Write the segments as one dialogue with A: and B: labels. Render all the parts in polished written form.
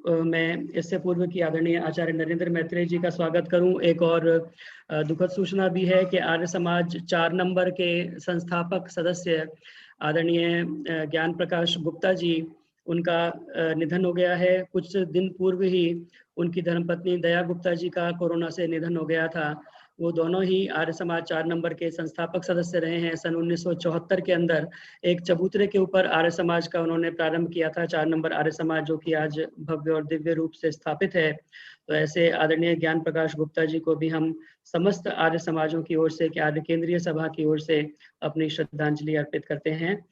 A: मैं इससे पूर्व की आदरणीय आचार्य नरेंद्र मैत्रेय जी का स्वागत करूं। एक और दुखद सूचना भी है कि आर्य समाज 4 नंबर के संस्थापक सदस्य आदरणीय ज्ञान प्रकाश गुप्ता जी, उनका निधन हो गया है। कुछ दिन पूर्व ही उनकी धर्मपत्नी दया गुप्ता जी का कोरोना से निधन हो गया था। वो दोनों ही आर्य समाज 4 नंबर के संस्थापक सदस्य रहे हैं। सन 1974 के अंदर एक चबूतरे के ऊपर आर्य समाज का उन्होंने प्रारंभ किया था, 4 नंबर आर्य समाज, जो कि आज भव्य और दिव्य रूप से स्थापित है। तो ऐसे आदरणीय ज्ञान प्रकाश गुप्ता जी को भी हम समस्त आर्य समाजों की ओर से, आर्य केंद्रीय सभा की ओर से अपनी श्रद्धांजलि अर्पित करते हैं।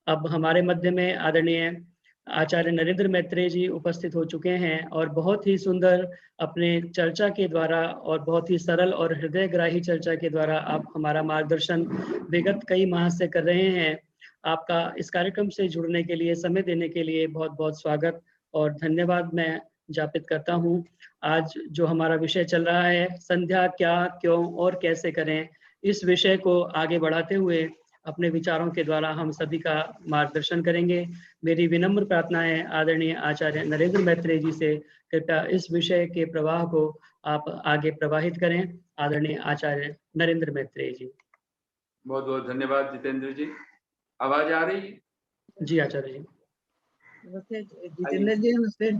A: अब हमारे मध्य में आदरणीय आचार्य नरेंद्र मैत्रेय जी उपस्थित हो चुके हैं और बहुत ही सुंदर अपने चर्चा के द्वारा और बहुत ही सरल और हृदयग्राही चर्चा के द्वारा आप हमारा मार्गदर्शन विगत कई माह से कर रहे हैं। आपका इस कार्यक्रम से जुड़ने के लिए, समय देने के लिए बहुत बहुत स्वागत और धन्यवाद मैं ज्ञापित करता हूं। आज जो हमारा विषय चल रहा है, संध्या क्या, क्यों और कैसे करें, इस विषय को आगे बढ़ाते हुए अपने विचारों के द्वारा हम सभी का मार्गदर्शन करेंगे। मेरी विनम्र प्रार्थना है आदरणीय आचार्य नरेंद्र मैत्रेय जी से, कृपया इस विषय के प्रवाह को आप आगे प्रवाहित करें। आदरणीय आचार्य नरेंद्र मैत्रेय जी।
B: बहुत बहुत धन्यवाद जितेंद्र जी। आवाज आ रही है?
A: जी आचार्य जी।
C: नमस्ते जितेंद्र जी। नमस्ते।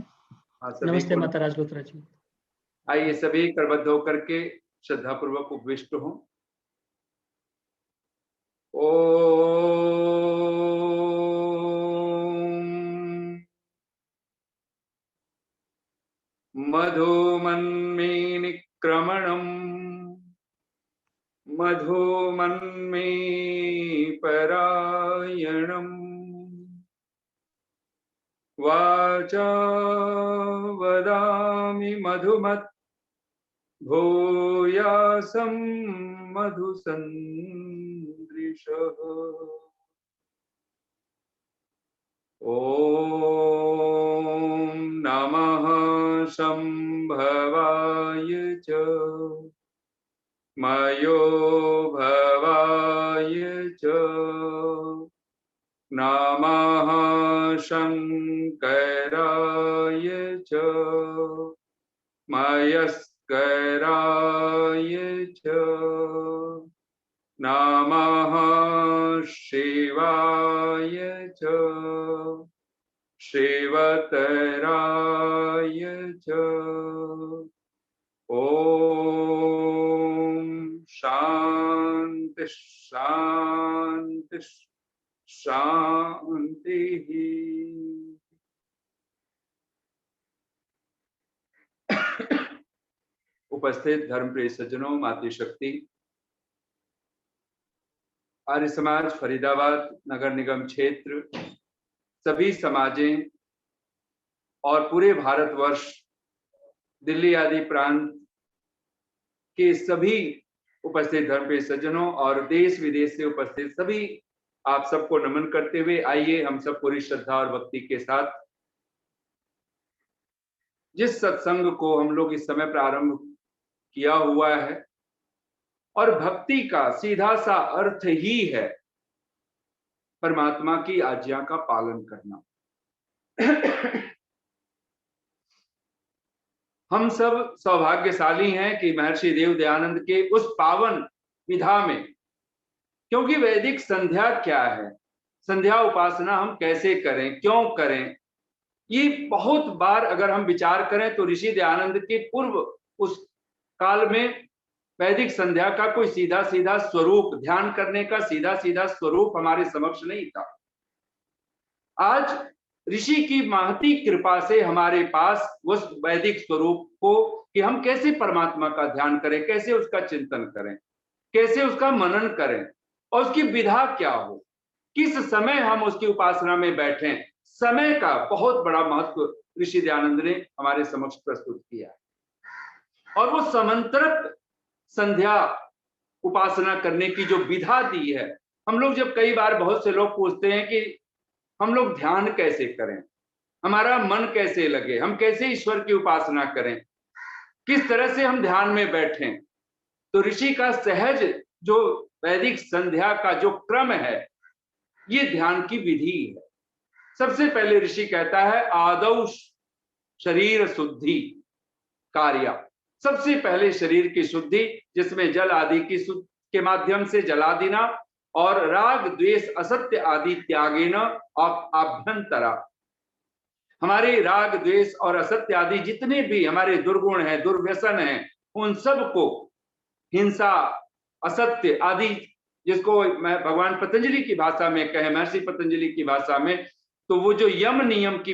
A: नमस्ते माता राजपुत्रा जी।
B: आइए सभी करबद्ध होकर के श्रद्धा पूर्वक उपविष्ट हों। ओम मधुमन्मेनिक्रमणम् मधुमन्मे परायणम् वाचा वदामि मधुमत् भूयासं मधुसन्दृशः। ॐ नमः शम्भवाय च मयो भवाय च नमः शङ्कराय च मयस्कराय च नमः शिवाय च शिवतराय च। ओम शांति शांति शांति। उपस्थित धर्मप्रिय सज्जनों, मातृशक्ति, आर्य समाज फरीदाबाद नगर निगम क्षेत्र, सभी समाजें और पूरे भारतवर्ष, दिल्ली आदि प्रांत के सभी उपस्थित धर्मप्रिय सज्जनों और देश विदेश से उपस्थित सभी आप सबको नमन करते हुए आइए हम सब पूरी श्रद्धा और भक्ति के साथ जिस सत्संग को हम लोग इस समय प्रारंभ किया हुआ है, और भक्ति का सीधा सा अर्थ ही है परमात्मा की आज्ञा का पालन करना। हम सब सौभाग्यशाली हैं कि महर्षि देव दयानंद के उस पावन विधा में, क्योंकि वैदिक संध्या क्या है, संध्या उपासना हम कैसे करें, क्यों करें, ये बहुत बार अगर हम विचार करें तो ऋषि दयानंद के पूर्व उस काल में वैदिक संध्या का कोई सीधा सीधा स्वरूप, ध्यान करने का सीधा सीधा स्वरूप हमारे समक्ष नहीं था। आज ऋषि की महती कृपा से हमारे पास उस वैदिक स्वरूप को कि हम कैसे परमात्मा का ध्यान करें, कैसे उसका चिंतन करें, कैसे उसका मनन करें और उसकी विधा क्या हो, किस समय हम उसकी उपासना में बैठें, समय का बहुत बड़ा महत्व ऋषि दयानंद ने हमारे समक्ष प्रस्तुत किया है। और वो समंत्रक संध्या उपासना करने की जो विधा दी है, हम लोग जब कई बार बहुत से लोग पूछते हैं कि हम लोग ध्यान कैसे करें, हमारा मन कैसे लगे, हम कैसे ईश्वर की उपासना करें, किस तरह से हम ध्यान में बैठें, तो ऋषि का सहज जो वैदिक संध्या का जो क्रम है, ये ध्यान की विधि है। सबसे पहले ऋषि कहता है आदौ शरीर शुद्धि कार्य। सबसे पहले शरीर की शुद्धि, जिसमें जल आदि की के माध्यम से जलादिना और राग द्वेष असत्य आदि त्यागेन आभ्यंतरा। हमारे राग द्वेष और असत्य आदि जितने भी हमारे दुर्गुण हैं, दुर्व्यसन हैं, उन सब को, हिंसा, असत्य आदि, जिसको मैं भगवान पतंजलि की भाषा में कहे, महर्षि पतंजलि की भाषा में, तो वो जो यम नियम की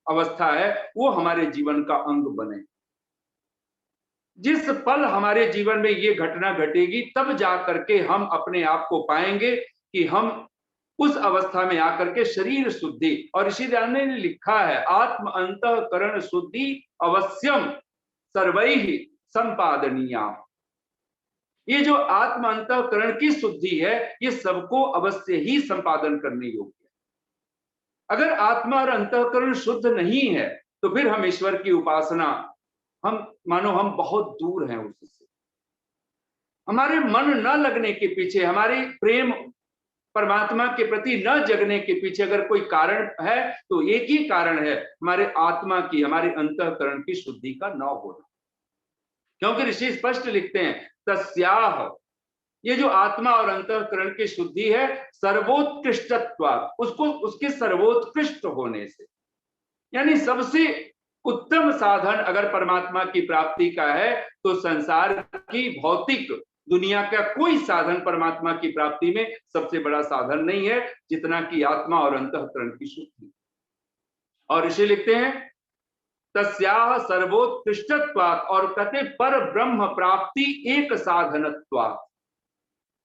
B: अवस्था है वो हमारे जीवन का अंग बने। जिस पल हमारे जीवन में ये घटना घटेगी तब जाकर के हम अपने आप को पाएंगे कि हम उस अवस्था में आकर के शरीर शुद्धि, और ऋषि दयानंद ने लिखा है आत्म अंतःकरण शुद्धि अवश्यम सर्वैहि संपादनीया। ये जो आत्म अंतःकरण की शुद्धि है ये सबको अवश्य ही संपादन करने योग्य है। अगर आत्मा और अंतःकरण शुद्ध नहीं है तो फिर हम ईश्वर की उपासना, हम मानो हम बहुत दूर हैं उससे। हमारे मन न लगने के पीछे, हमारे प्रेम परमात्मा के प्रति न जगने के पीछे अगर कोई कारण है तो एक ही कारण है, हमारे आत्मा की, हमारे अंतःकरण की शुद्धि का न होना। क्योंकि ऋषि स्पष्ट लिखते हैं तस्याह, ये जो आत्मा और अंतःकरण की शुद्धि है सर्वोत्कृष्टत्व, उसको उसके सर्वोत्कृष्ट होने से, यानी सबसे उत्तम साधन अगर परमात्मा की प्राप्ति का है तो संसार की भौतिक दुनिया का कोई साधन परमात्मा की प्राप्ति में सबसे बड़ा साधन नहीं है जितना कि आत्मा और अंतःकरण की शुद्धि। और ऋषि लिखते हैं तस्याह सर्वोत्कृष्टत्वात्, और कहते पर ब्रह्म प्राप्ति एक साधनत्वात्।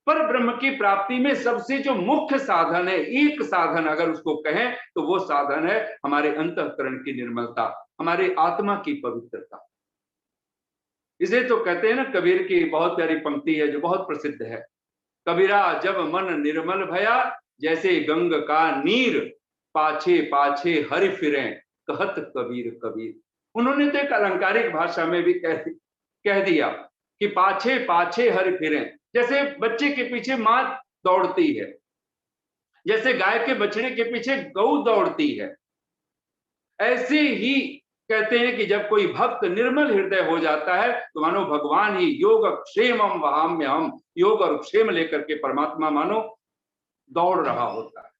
B: पर ब्रह्म की प्राप्ति में सबसे जो मुख्य साधन है, एक साधन अगर उसको कहें तो वो साधन है हमारे अंतःकरण की निर्मलता, हमारे आत्मा की पवित्रता। इसे तो कहते हैं ना, कबीर की बहुत प्यारी पंक्ति है जो बहुत प्रसिद्ध है, कबीरा जब मन निर्मल भया जैसे गंग का नीर, पाछे पाछे हरि फिरें कहत कबीर कबीर। उन्होंने तो एक अलंकारिक भाषा में भी कह दिया कि पाछे पाछे हरि फिरें, जैसे बच्चे के पीछे मां दौड़ती है, जैसे गाय के बछड़े के पीछे गौ दौड़ती है, ऐसे ही कहते हैं कि जब कोई भक्त निर्मल हृदय हो जाता है तो मानो भगवान ही योग क्षेमम वहाम्य हम, योग और क्षेम लेकर के परमात्मा मानो दौड़ रहा होता है।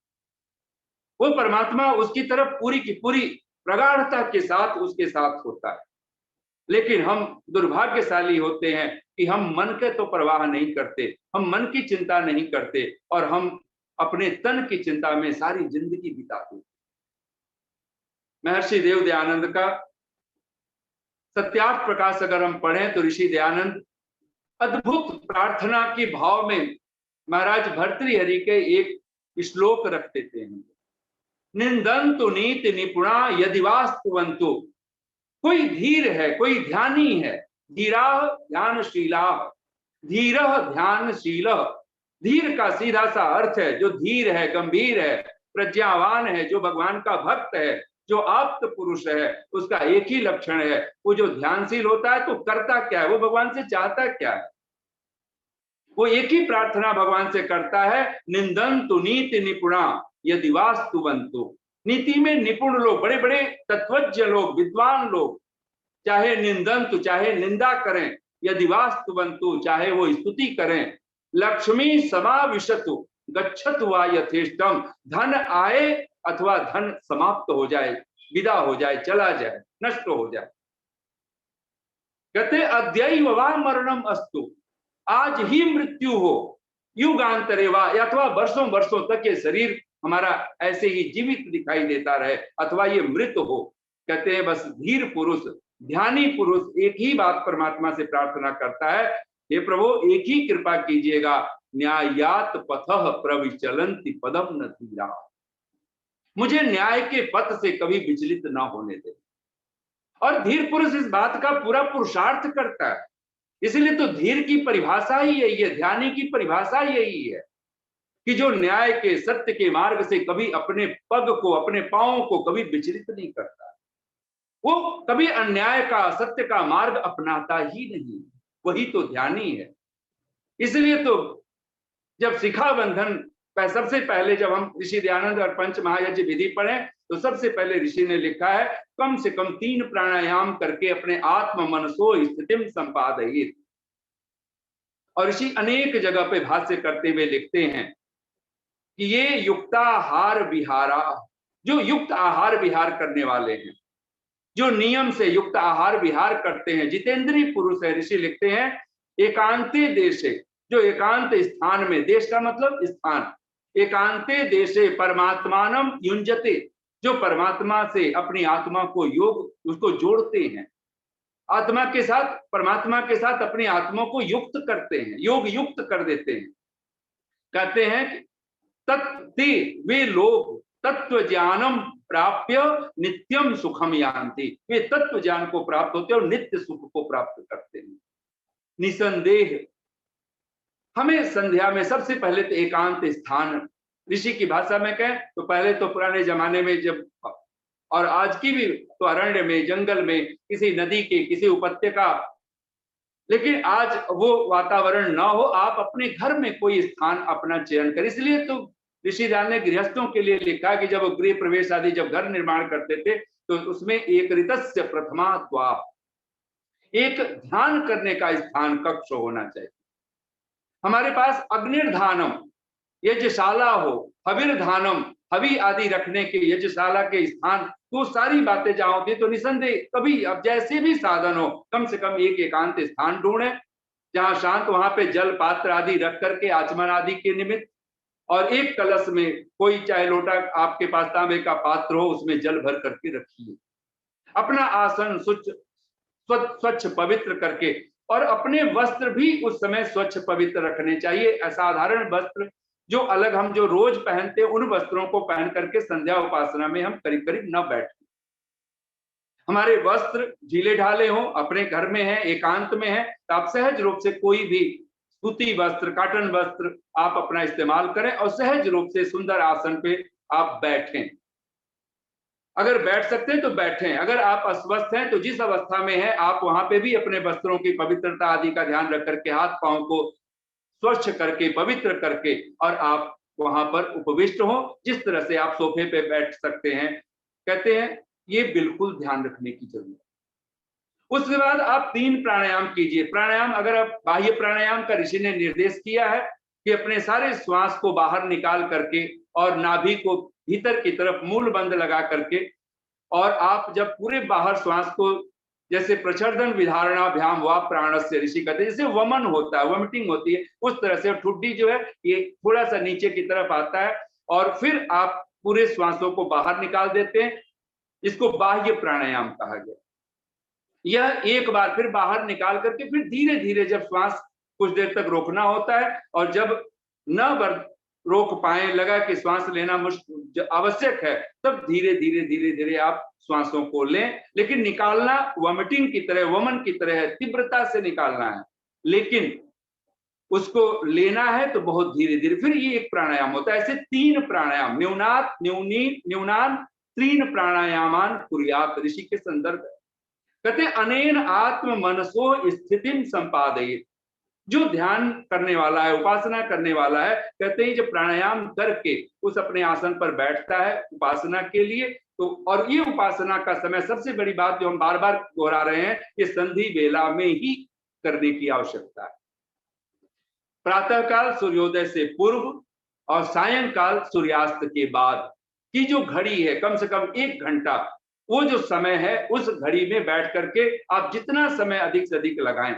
B: वो परमात्मा उसकी तरफ पूरी की पूरी प्रगाढ़ता के साथ उसके साथ होता है। लेकिन हम दुर्भाग्यशाली होते हैं कि हम मन के तो परवाह नहीं करते, हम मन की चिंता नहीं करते और हम अपने तन की चिंता में सारी जिंदगी बिताते हैं। महर्षि देव दयानंद का सत्यार्थ प्रकाश अगर हम पढ़ें तो ऋषि दयानंद अद्भुत प्रार्थना की भाव में महाराज भर्तृहरि के एक श्लोक रख देते हैं, निंदन्तु नीति निपुणा यदि वास्तुवन्तु। कोई धीर है, कोई ध्यानी है, धीरा ध्यानशीला, धीरः ध्यानशीलः। धीर का सीधा सा अर्थ है जो धीर है, गंभीर है, प्रज्ञावान है, जो भगवान का भक्त है, जो आप्त पुरुष है, उसका एक ही लक्षण है, वो जो ध्यानशील होता है तो करता क्या है, वो भगवान से चाहता क्या है, वो एक ही प्रार्थना भगवान से करता है, निंदन्तु नीति निपुणा यदि वास्तुवन्तु। नीति में निपुण लोग, बड़े बड़े तत्वज्ञ लोग, विद्वान लोग, चाहे निंदन्तु, चाहे निंदा करें, यदि वास्तुवन्तु, चाहे वो स्तुति करें, लक्ष्मी समाविशतु गच्छतु वा यथेष्टम। धन आए अथवा धन समाप्त हो जाए, विदा हो जाए, चला जाए, नष्ट हो जाए। कहते अद्यैव वा मरणम अस्तु, आज ही मृत्यु हो, युगांतरे वा, अथवा वर्षों वर्षों तक ये शरीर हमारा ऐसे ही जीवित दिखाई देता रहे, अथवा ये मृत हो। कहते हैं बस धीर पुरुष, ध्यानी पुरुष एक ही बात परमात्मा से प्रार्थना करता है, हे प्रभु एक ही कृपा कीजिएगा, न्यायात पथः प्रविचलन्ति पदम न धीरा। मुझे न्याय के पथ से कभी विचलित ना होने दे। और धीर पुरुष इस बात का पूरा पुरुषार्थ करता है। इसलिए तो धीर की परिभाषा ही यही है, ध्यानी की परिभाषा यही है कि जो न्याय के, सत्य के मार्ग से कभी अपने पग को, अपने पांव को कभी विचलित नहीं करता, वो कभी अन्याय का, असत्य का मार्ग अपनाता ही नहीं, वही तो ध्यानी है। इसलिए तो जब शिखा बंधन सबसे पहले जब हम ऋषि दयानंद और पंच महायज्ञ विधि पढ़ें तो सबसे पहले ऋषि ने लिखा है कम से कम 3 प्राणायाम करके अपने आत्म मनसो स्थितिम संपादयित। और ऋषि अनेक जगह पे भाष्य करते हुए लिखते हैं कि ये युक्ताहार विहारा, जो युक्त आहार विहार करने वाले हैं, जो नियम से युक्त आहार विहार करते हैं, जितेंद्रीय पुरुष है। ऋषि लिखते हैं एकांते देशे, जो एकांत स्थान में, देश का मतलब स्थान, एकांते देशे परमात्मानम युंजते, जो परमात्मा से अपनी आत्मा को योग उसको जोड़ते हैं, आत्मा के साथ, परमात्मा के साथ अपनी आत्मा को युक्त करते हैं, योग युक्त कर देते हैं। कहते हैं तत्ते वे लोग तत्व ज्ञानम प्राप्य नित्यम सुखम यान्ति, वे तत्व ज्ञान को प्राप्त होते हैं और नित्य सुख को प्राप्त करते हैं। निसंदेह हमें संध्या में सबसे पहले तो एकांत स्थान, ऋषि की भाषा में कहें तो पहले तो पुराने जमाने में जब, और आज की भी, तो अरण्य में, जंगल में, किसी नदी के, किसी उपत्यका, लेकिन आज वो वातावरण ना हो, आप अपने घर में कोई स्थान अपना चयन करें। इसलिए तो ऋषिदान ने गृहस्थों के लिए लिखा कि जब गृह प्रवेश आदि जब घर निर्माण करते थे तो उसमें एक ऋतस्य प्रथमा द्वार, एक ध्यान करने का स्थान कक्ष होना चाहिए। हमारे पास अग्निर्धानम यज्ञशाला हो, हविर्धानम हवि आदि रखने के यज्ञशाला के स्थान, तो सारी बातें जहां होती है तो निसंदेह कभी, अब जैसे भी साधन हो, कम से कम एक एकांत स्थान ढूंढें जहां शांत, वहां पे जल पात्र आदि रख करके आचमन आदि के निमित्त, और एक कलश में कोई चाहे लोटा आपके पास तांबे का पात्र हो उसमें जल भर करके रखिए। अपना आसन स्वच्छ पवित्र करके, और अपने वस्त्र भी उस समय स्वच्छ पवित्र रखने चाहिए। असाधारण वस्त्र जो अलग हम जो रोज पहनते हैं उन वस्त्रों को पहन करके संध्या उपासना में हम करीब करीब न बैठें। हमारे वस्त्र ढीले ढाले हों, अपने घर में है, एकांत में है, तो आप सहज रूप से कोई भी सूती वस्त्र, कॉटन वस्त्र आप अपना इस्तेमाल करें और सहज रूप से सुंदर आसन पे आप बैठें। अगर बैठ सकते हैं तो बैठें, अगर आप अस्वस्थ हैं तो जिस अवस्था में है आप वहां पे भी अपने वस्त्रों की पवित्रता आदि का ध्यान रख करके, हाथ पांव को स्वच्छ करके, पवित्र करके, और आप वहां पर उपविष्ट हो, जिस तरह से आप सोफे पे बैठ सकते हैं। कहते हैं ये बिल्कुल ध्यान रखने की जरूरत है। उसके बाद आप 3 प्राणायाम कीजिए। प्राणायाम, अगर आप बाह्य प्राणायाम का ऋषि ने निर्देश किया है कि अपने सारे श्वास को बाहर निकाल करके और नाभि को भीतर की तरफ मूल बंद लगा करके, और आप जब पूरे बाहर श्वास को, जैसे प्रचर्दन विधारणाभ्याम व प्राणस्य, ऋषि कहते हैं जैसे वमन होता है, वमिटिंग होती है, उस तरह से ठुड्डी जो है ये थोड़ा सा नीचे की तरफ आता है और फिर आप पूरे श्वासों को बाहर निकाल देते हैं। इसको बाह्य प्राणायाम कहा गया। यह एक बार फिर बाहर निकाल करके फिर धीरे धीरे जब श्वास कुछ देर तक रोकना होता है, और जब न रोक पाए, लगा कि श्वास लेना मुश्किल आवश्यक है, तब धीरे धीरे धीरे धीरे आप श्वासों को लें। लेकिन निकालना वॉमिटिंग की तरह, वमन की तरह है, तीव्रता से निकालना है, लेकिन उसको लेना है तो बहुत धीरे धीरे। फिर ये एक प्राणायाम होता है। ऐसे 3 प्राणायाम, न्यूनान 3 प्राणायामान कुर्यात, ऋषि के संदर्भ है। कहते अनेन आत्म मनसो स्थितिम संपादयित, जो ध्यान करने वाला है, उपासना करने वाला है, कहते हैं जब प्राणायाम करके उस अपने आसन पर बैठता है उपासना के लिए, तो और ये उपासना का समय, सबसे बड़ी बात जो हम बार बार दोहरा रहे हैं, ये संधि बेला में ही करने की आवश्यकता है। प्रातःकाल सूर्योदय से पूर्व और सायंकाल सूर्यास्त के बाद की जो घड़ी है, कम से कम 1 घंटा, वो जो समय है, उस घड़ी में बैठ करके आप जितना समय अधिक से अधिक लगाएं।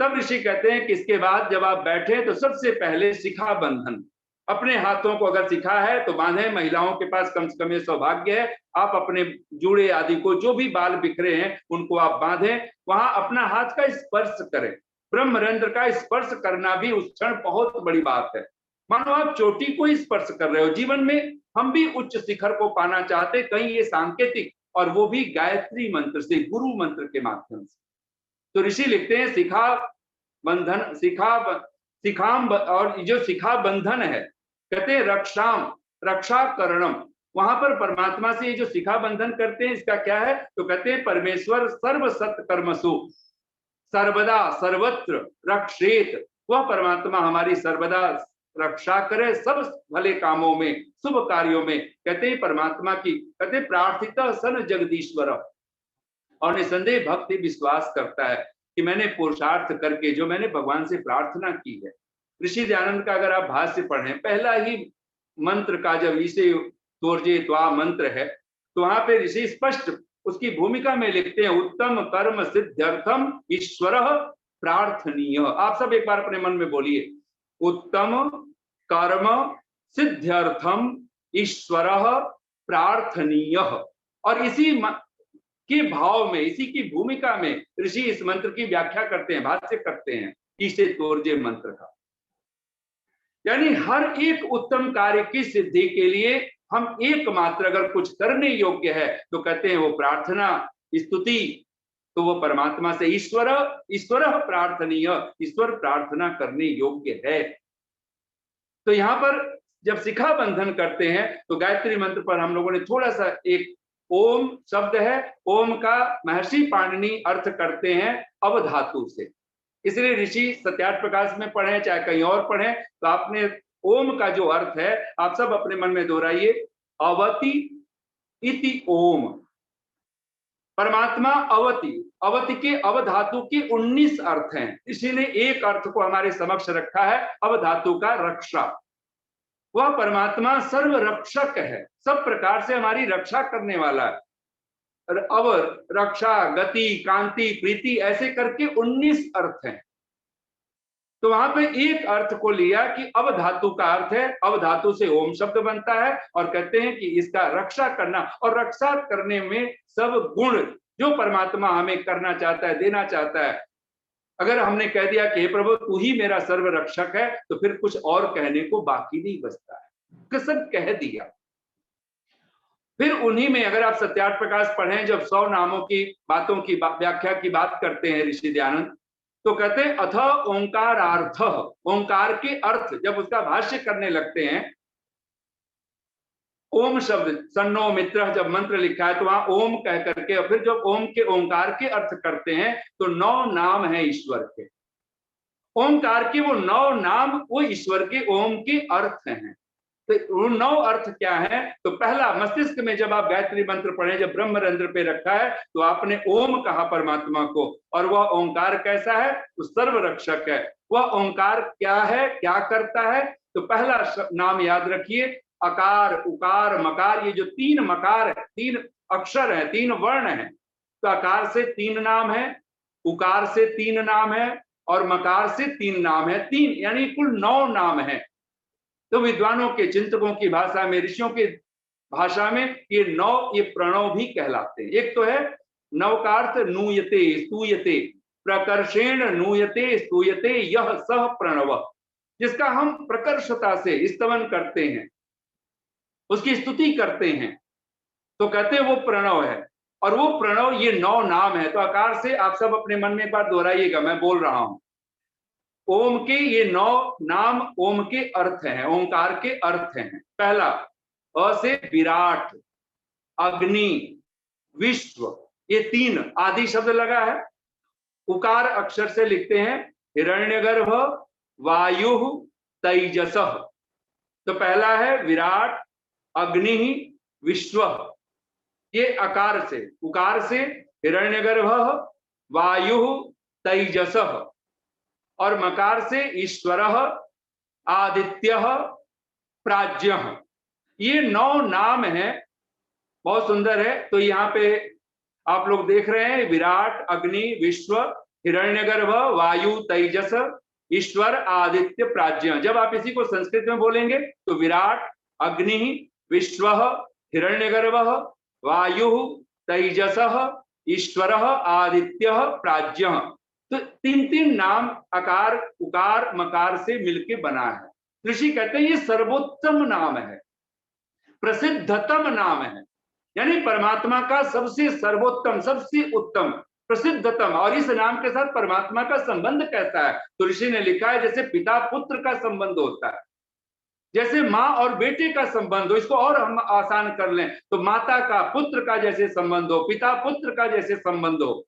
B: तब ऋषि कहते हैं कि इसके बाद जब आप बैठे तो सबसे पहले शिखा बंधन, अपने हाथों को अगर शिखा है तो बांधे। महिलाओं के पास कम से कम ये सौभाग्य है, आप अपने जूड़े आदि को, जो भी बाल बिखरे हैं उनको आप बांधें, वहां अपना हाथ का स्पर्श करें। ब्रह्मरंध्र का स्पर्श करना भी उस क्षण बहुत बड़ी बात है। मानो आप चोटी को स्पर्श कर रहे हो। जीवन में हम भी उच्च शिखर को पाना चाहते, कहीं ये सांकेतिक, और वो भी गायत्री मंत्र से, गुरु मंत्र के माध्यम से। तो ऋषि लिखते हैं शिखा बंधन, शिखाम, और जो शिखा बंधन है, कहते हैं रक्षा करणम, वहां पर परमात्मा से ये जो शिखा बंधन करते हैं, इसका क्या है? तो कहते हैं परमेश्वर सर्व सत्कर्मसु सर्वदा सर्वत्र रक्षेत, वह परमात्मा हमारी सर्वदा रक्षा करे सब भले कामों में, शुभ कार्यों में। कहते हैं परमात्मा की, कहते हैं प्रार्थिता सन जगदीश्वर, और निसंदेह भक्ति विश्वास करता है कि मैंने पुरुषार्थ करके जो मैंने भगवान से प्रार्थना की है। ऋषि दयानंद का अगर आप भाष्य पढ़ें, पहला ही मंत्र का जब इसे तोर्जे त्वा मंत्र है, तो वहां पे ऋषि स्पष्ट उसकी भूमिका में लिखते हैं, उत्तम कर्म सिद्ध्यर्थम ईश्वर प्रार्थनीय। आप सब एक बार अपने मन में बोलिए, उत्तम कर्म सिद्ध्यर्थम ईश्वर प्रार्थनीय। और इसी के भाव में, इसी की भूमिका में ऋषि इस मंत्र की व्याख्या करते हैं, भाष्य करते हैं इसे तोर्जे मंत्र का। यानी हर एक उत्तम कार्य की सिद्धि के लिए हम एकमात्र अगर कुछ करने योग्य है तो कहते हैं वो प्रार्थना, स्तुति, तो वो परमात्मा से ईश्वर प्रार्थनीय, ईश्वर प्रार्थना करने योग्य है। तो यहाँ पर जब शिखा बंधन करते हैं तो गायत्री मंत्र पर हम लोगों ने थोड़ा सा, एक ओम शब्द है, ओम का महर्षि पाणिनि अर्थ करते हैं अवधातु से, इसलिए ऋषि सत्यार्थ प्रकाश में पढ़े चाहे कहीं और पढ़े तो आपने ओम का जो अर्थ है आप सब अपने मन में दोहराइए, अवति इति ओम। परमात्मा अवति, अवति के अवधातु के 19 अर्थ हैं, ऋषि ने एक अर्थ को हमारे समक्ष रखा है, अवधातु का रक्षा। वह परमात्मा सर्व रक्षक है, सब प्रकार से हमारी रक्षा करने वाला है। अवर, रक्षा, गति, कांति, प्रीति, ऐसे करके 19 अर्थ हैं। तो वहां पे एक अर्थ को लिया कि अवधातु का अर्थ है, अवधातु से ओम शब्द बनता है, और कहते हैं कि इसका रक्षा करना, और रक्षा करने में सब गुण जो परमात्मा हमें करना चाहता है, देना चाहता है। अगर हमने कह दिया कि हे प्रभु तू ही मेरा सर्व रक्षक है, तो फिर कुछ और कहने को बाकी नहीं बचता है, सब कह दिया। फिर उन्हीं में अगर आप सत्यार्थ प्रकाश पढ़ें, जब 100 नामों की बातों की व्याख्या की बात करते हैं ऋषि दयानंद, तो कहते हैं अथ ओंकारार्थ, ओंकार के अर्थ जब उसका भाष्य करने लगते हैं, ओम शब्द सन्नो मित्र जब मंत्र लिखा है तो वहां ओम कह करके, और फिर जब ओम के ओंकार के अर्थ करते हैं तो 9 नाम है ईश्वर के। ओंकार के वो 9 नाम वो ईश्वर के ओम के अर्थ हैं। तो वो 9 अर्थ क्या है? तो पहला, मस्तिष्क में जब आप गायत्री मंत्र पढ़े, जब ब्रह्मरंध्र पे रखा है तो आपने ओम कहा परमात्मा को, और वह ओंकार कैसा है? तो सर्व रक्षक है। वह ओंकार क्या है, क्या करता है? तो पहला नाम याद रखिए, अकार, उकार, मकार, ये जो 3 मकार है, 3 अक्षर है, 3 वर्ण है। तो अकार से 3 नाम है, उकार से 3 नाम है, और मकार से 3 नाम है। 3 यानी कुल 9 नाम है। तो विद्वानों के, चिंतकों की भाषा में, ऋषियों की भाषा में ये 9 ये प्रणव भी कहलाते हैं। एक तो है नव का अर्थ नूयते, स्तूयते, प्रकर्षेण नूयते स्तूयते यह सह प्रणव, जिसका हम प्रकर्षता से स्तवन करते हैं, उसकी स्तुति करते हैं, तो कहते हैं वो प्रणव है। और वो प्रणव ये 9 नाम है। तो आकार से आप सब अपने मन में एक बार दोहराइएगा, मैं बोल रहा हूं। ओम के ये 9 नाम ओम के अर्थ हैं, ओंकार के अर्थ हैं। पहला, अ से विराट, अग्नि, विश्व, ये 3 आदि शब्द लगा है। उकार अक्षर से लिखते हैं हिरण्यगर्भ, वायु, तेजसः। तो पहला है विराट, अग्नि, विश्व, ये अकार से। उकार से हिरण्यगर्भ, वायु, तेजसः, और मकार से ईश्वरः, आदित्यः, प्राज्ञः। ये 9 नाम हैं, बहुत सुंदर है। तो यहाँ पे आप लोग देख रहे हैं विराट, अग्नि, विश्व, हिरण्यगर्भ, वायु, तेजस, ईश्वर, आदित्य, प्राज्ञ। जब आप इसी को संस्कृत में बोलेंगे तो विराट, अग्नि, विश्व, हिरण्यगर्भ, वायु, तेजस, ईश्वर, आदित्य, प्राज्ञ। तो 3 नाम अकार, उकार, मकार से मिलके बना है। ऋषि कहते हैं ये सर्वोत्तम नाम है, प्रसिद्धतम नाम है, यानी परमात्मा का सबसे सर्वोत्तम, सबसे उत्तम, प्रसिद्धतम। और इस नाम के साथ परमात्मा का संबंध कैसा है? तो ऋषि ने लिखा है जैसे पिता पुत्र का संबंध होता है, जैसे माँ और बेटे का संबंध हो। इसको और हम आसान कर लें तो माता का पुत्र का जैसे संबंध हो, पिता पुत्र का जैसे संबंध हो,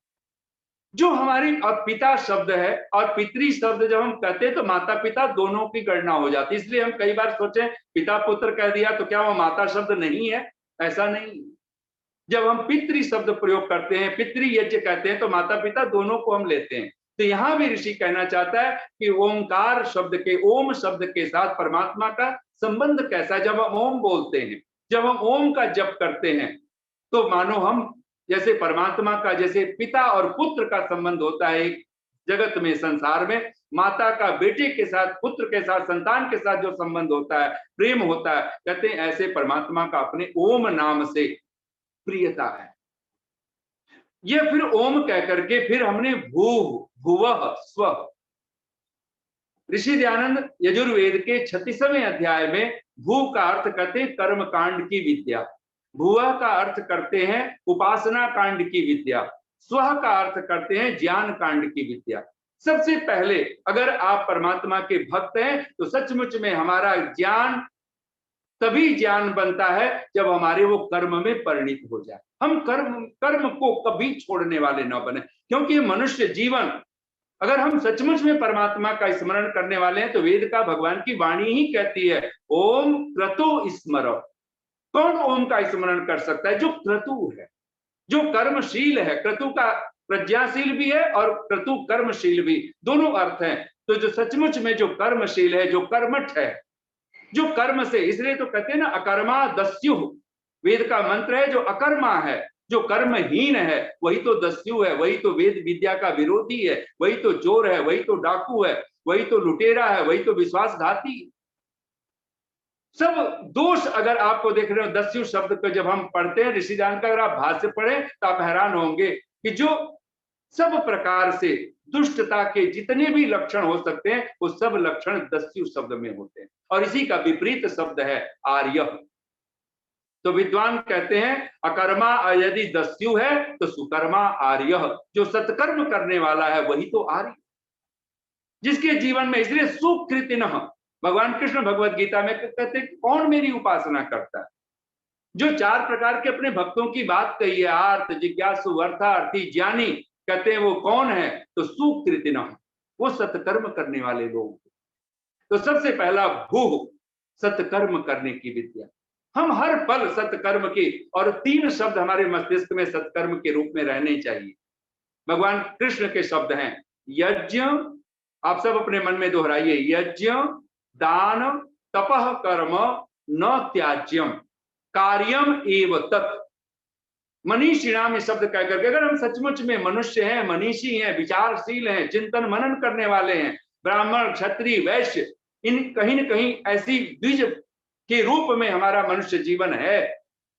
B: जो हमारी पिता शब्द है और पितृ शब्द जब हम कहते हैं तो माता पिता दोनों की गणना हो जाती है। इसलिए हम कई बार सोचें पिता पुत्र कह दिया तो क्या वो माता शब्द नहीं है? ऐसा नहीं। जब हम पितृ शब्द प्रयोग करते हैं, पितृ यज्ञ कहते हैं, तो माता पिता दोनों को हम लेते हैं। तो यहाँ भी ऋषि कहना चाहता है कि ओंकार शब्द के, ओम शब्द के साथ परमात्मा का संबंध कैसा है। जब हम ओम बोलते हैं, जब हम ओम का जप करते हैं, तो मानो हम जैसे परमात्मा का, जैसे पिता और पुत्र का संबंध होता है एक जगत में, संसार में, माता का बेटे के साथ, पुत्र के साथ, संतान के साथ जो संबंध होता है, प्रेम होता है, कहते हैं ऐसे परमात्मा का अपने ओम नाम से प्रियता है। ये फिर ओम कह करके फिर हमने भू, भुवः, स्व। ऋषि दयानंद यजुर्वेद के 36वें अध्याय में भू का अर्थ करते हैं कर्म कांड की विद्या, भुवः का अर्थ करते हैं उपासना कांड की विद्या, स्व का अर्थ करते हैं ज्ञान कांड की विद्या। सबसे पहले अगर आप परमात्मा के भक्त हैं तो सचमुच में हमारा ज्ञान तभी ज्ञान बनता है जब हमारे वो कर्म में परिणित हो जाए। हम कर्म को कभी छोड़ने वाले न बने, क्योंकि मनुष्य जीवन, अगर हम सचमुच में परमात्मा का स्मरण करने वाले हैं तो वेद का, भगवान की वाणी ही कहती है ओम क्रतु स्मरो। कौन ओम का स्मरण कर सकता है? जो क्रतु है, जो कर्मशील है। क्रतु का प्रज्ञाशील भी है और क्रतु कर्मशील भी, दोनों अर्थ हैं। तो जो सचमुच में जो कर्मशील है, जो कर्मठ है, जो कर्म से, इसलिए तो कहते हैं ना अकर्मा दस्यु, वेद का मंत्र है। जो अकर्मा है, जो कर्महीन है, वही तो दस्यु है, वही तो वेद विद्या का विरोधी है, वही तो चोर है, वही तो डाकू है, वही तो लुटेरा है, वही तो विश्वासघाती। सब दोष अगर आपको देख रहे हो, दस्यु शब्द को जब हम पढ़ते हैं ऋषि दान का, अगर आप भाष्य पढ़ें तो आप हैरान होंगे कि जो सब प्रकार से दुष्टता के जितने भी लक्षण हो सकते हैं वो सब लक्षण दस्यु शब्द में होते हैं। और इसी का विपरीत शब्द है आर्य। तो विद्वान कहते हैं अकर्मा यदि दस्यु है तो सुकर्मा आर्य, जो सत्कर्म करने वाला है वही तो आर्य, जिसके जीवन में, इसलिए सुकृतिनः, भगवान कृष्ण भगवत गीता में कहते हैं कौन मेरी उपासना करता है? जो 4 प्रकार के अपने भक्तों की बात कही है, आर्त, जिज्ञासु, अर्थार्थी, ज्ञानी, कहते हैं वो कौन है? तो सुकृतिनः, वो सत्कर्म करने वाले लोग। तो सबसे पहला भू, सत्कर्म करने की विद्या। हम हर पल सत्कर्म की, और 3 शब्द हमारे मस्तिष्क में सत्कर्म के रूप में रहने चाहिए। भगवान कृष्ण के शब्द हैं यज्ञ, आप सब अपने मन में दोहराइए, यज्ञ, दान, तपः कर्म न त्याज्यम कार्यम एव तत्। मनीषिणाम शब्द कह करके, अगर हम सचमुच में मनुष्य हैं, मनीषी हैं, विचारशील हैं, चिंतन मनन करने वाले हैं, ब्राह्मण, क्षत्रिय, वैश्य, इन कहीं न कहीं ऐसी द्विज के रूप में हमारा मनुष्य जीवन है,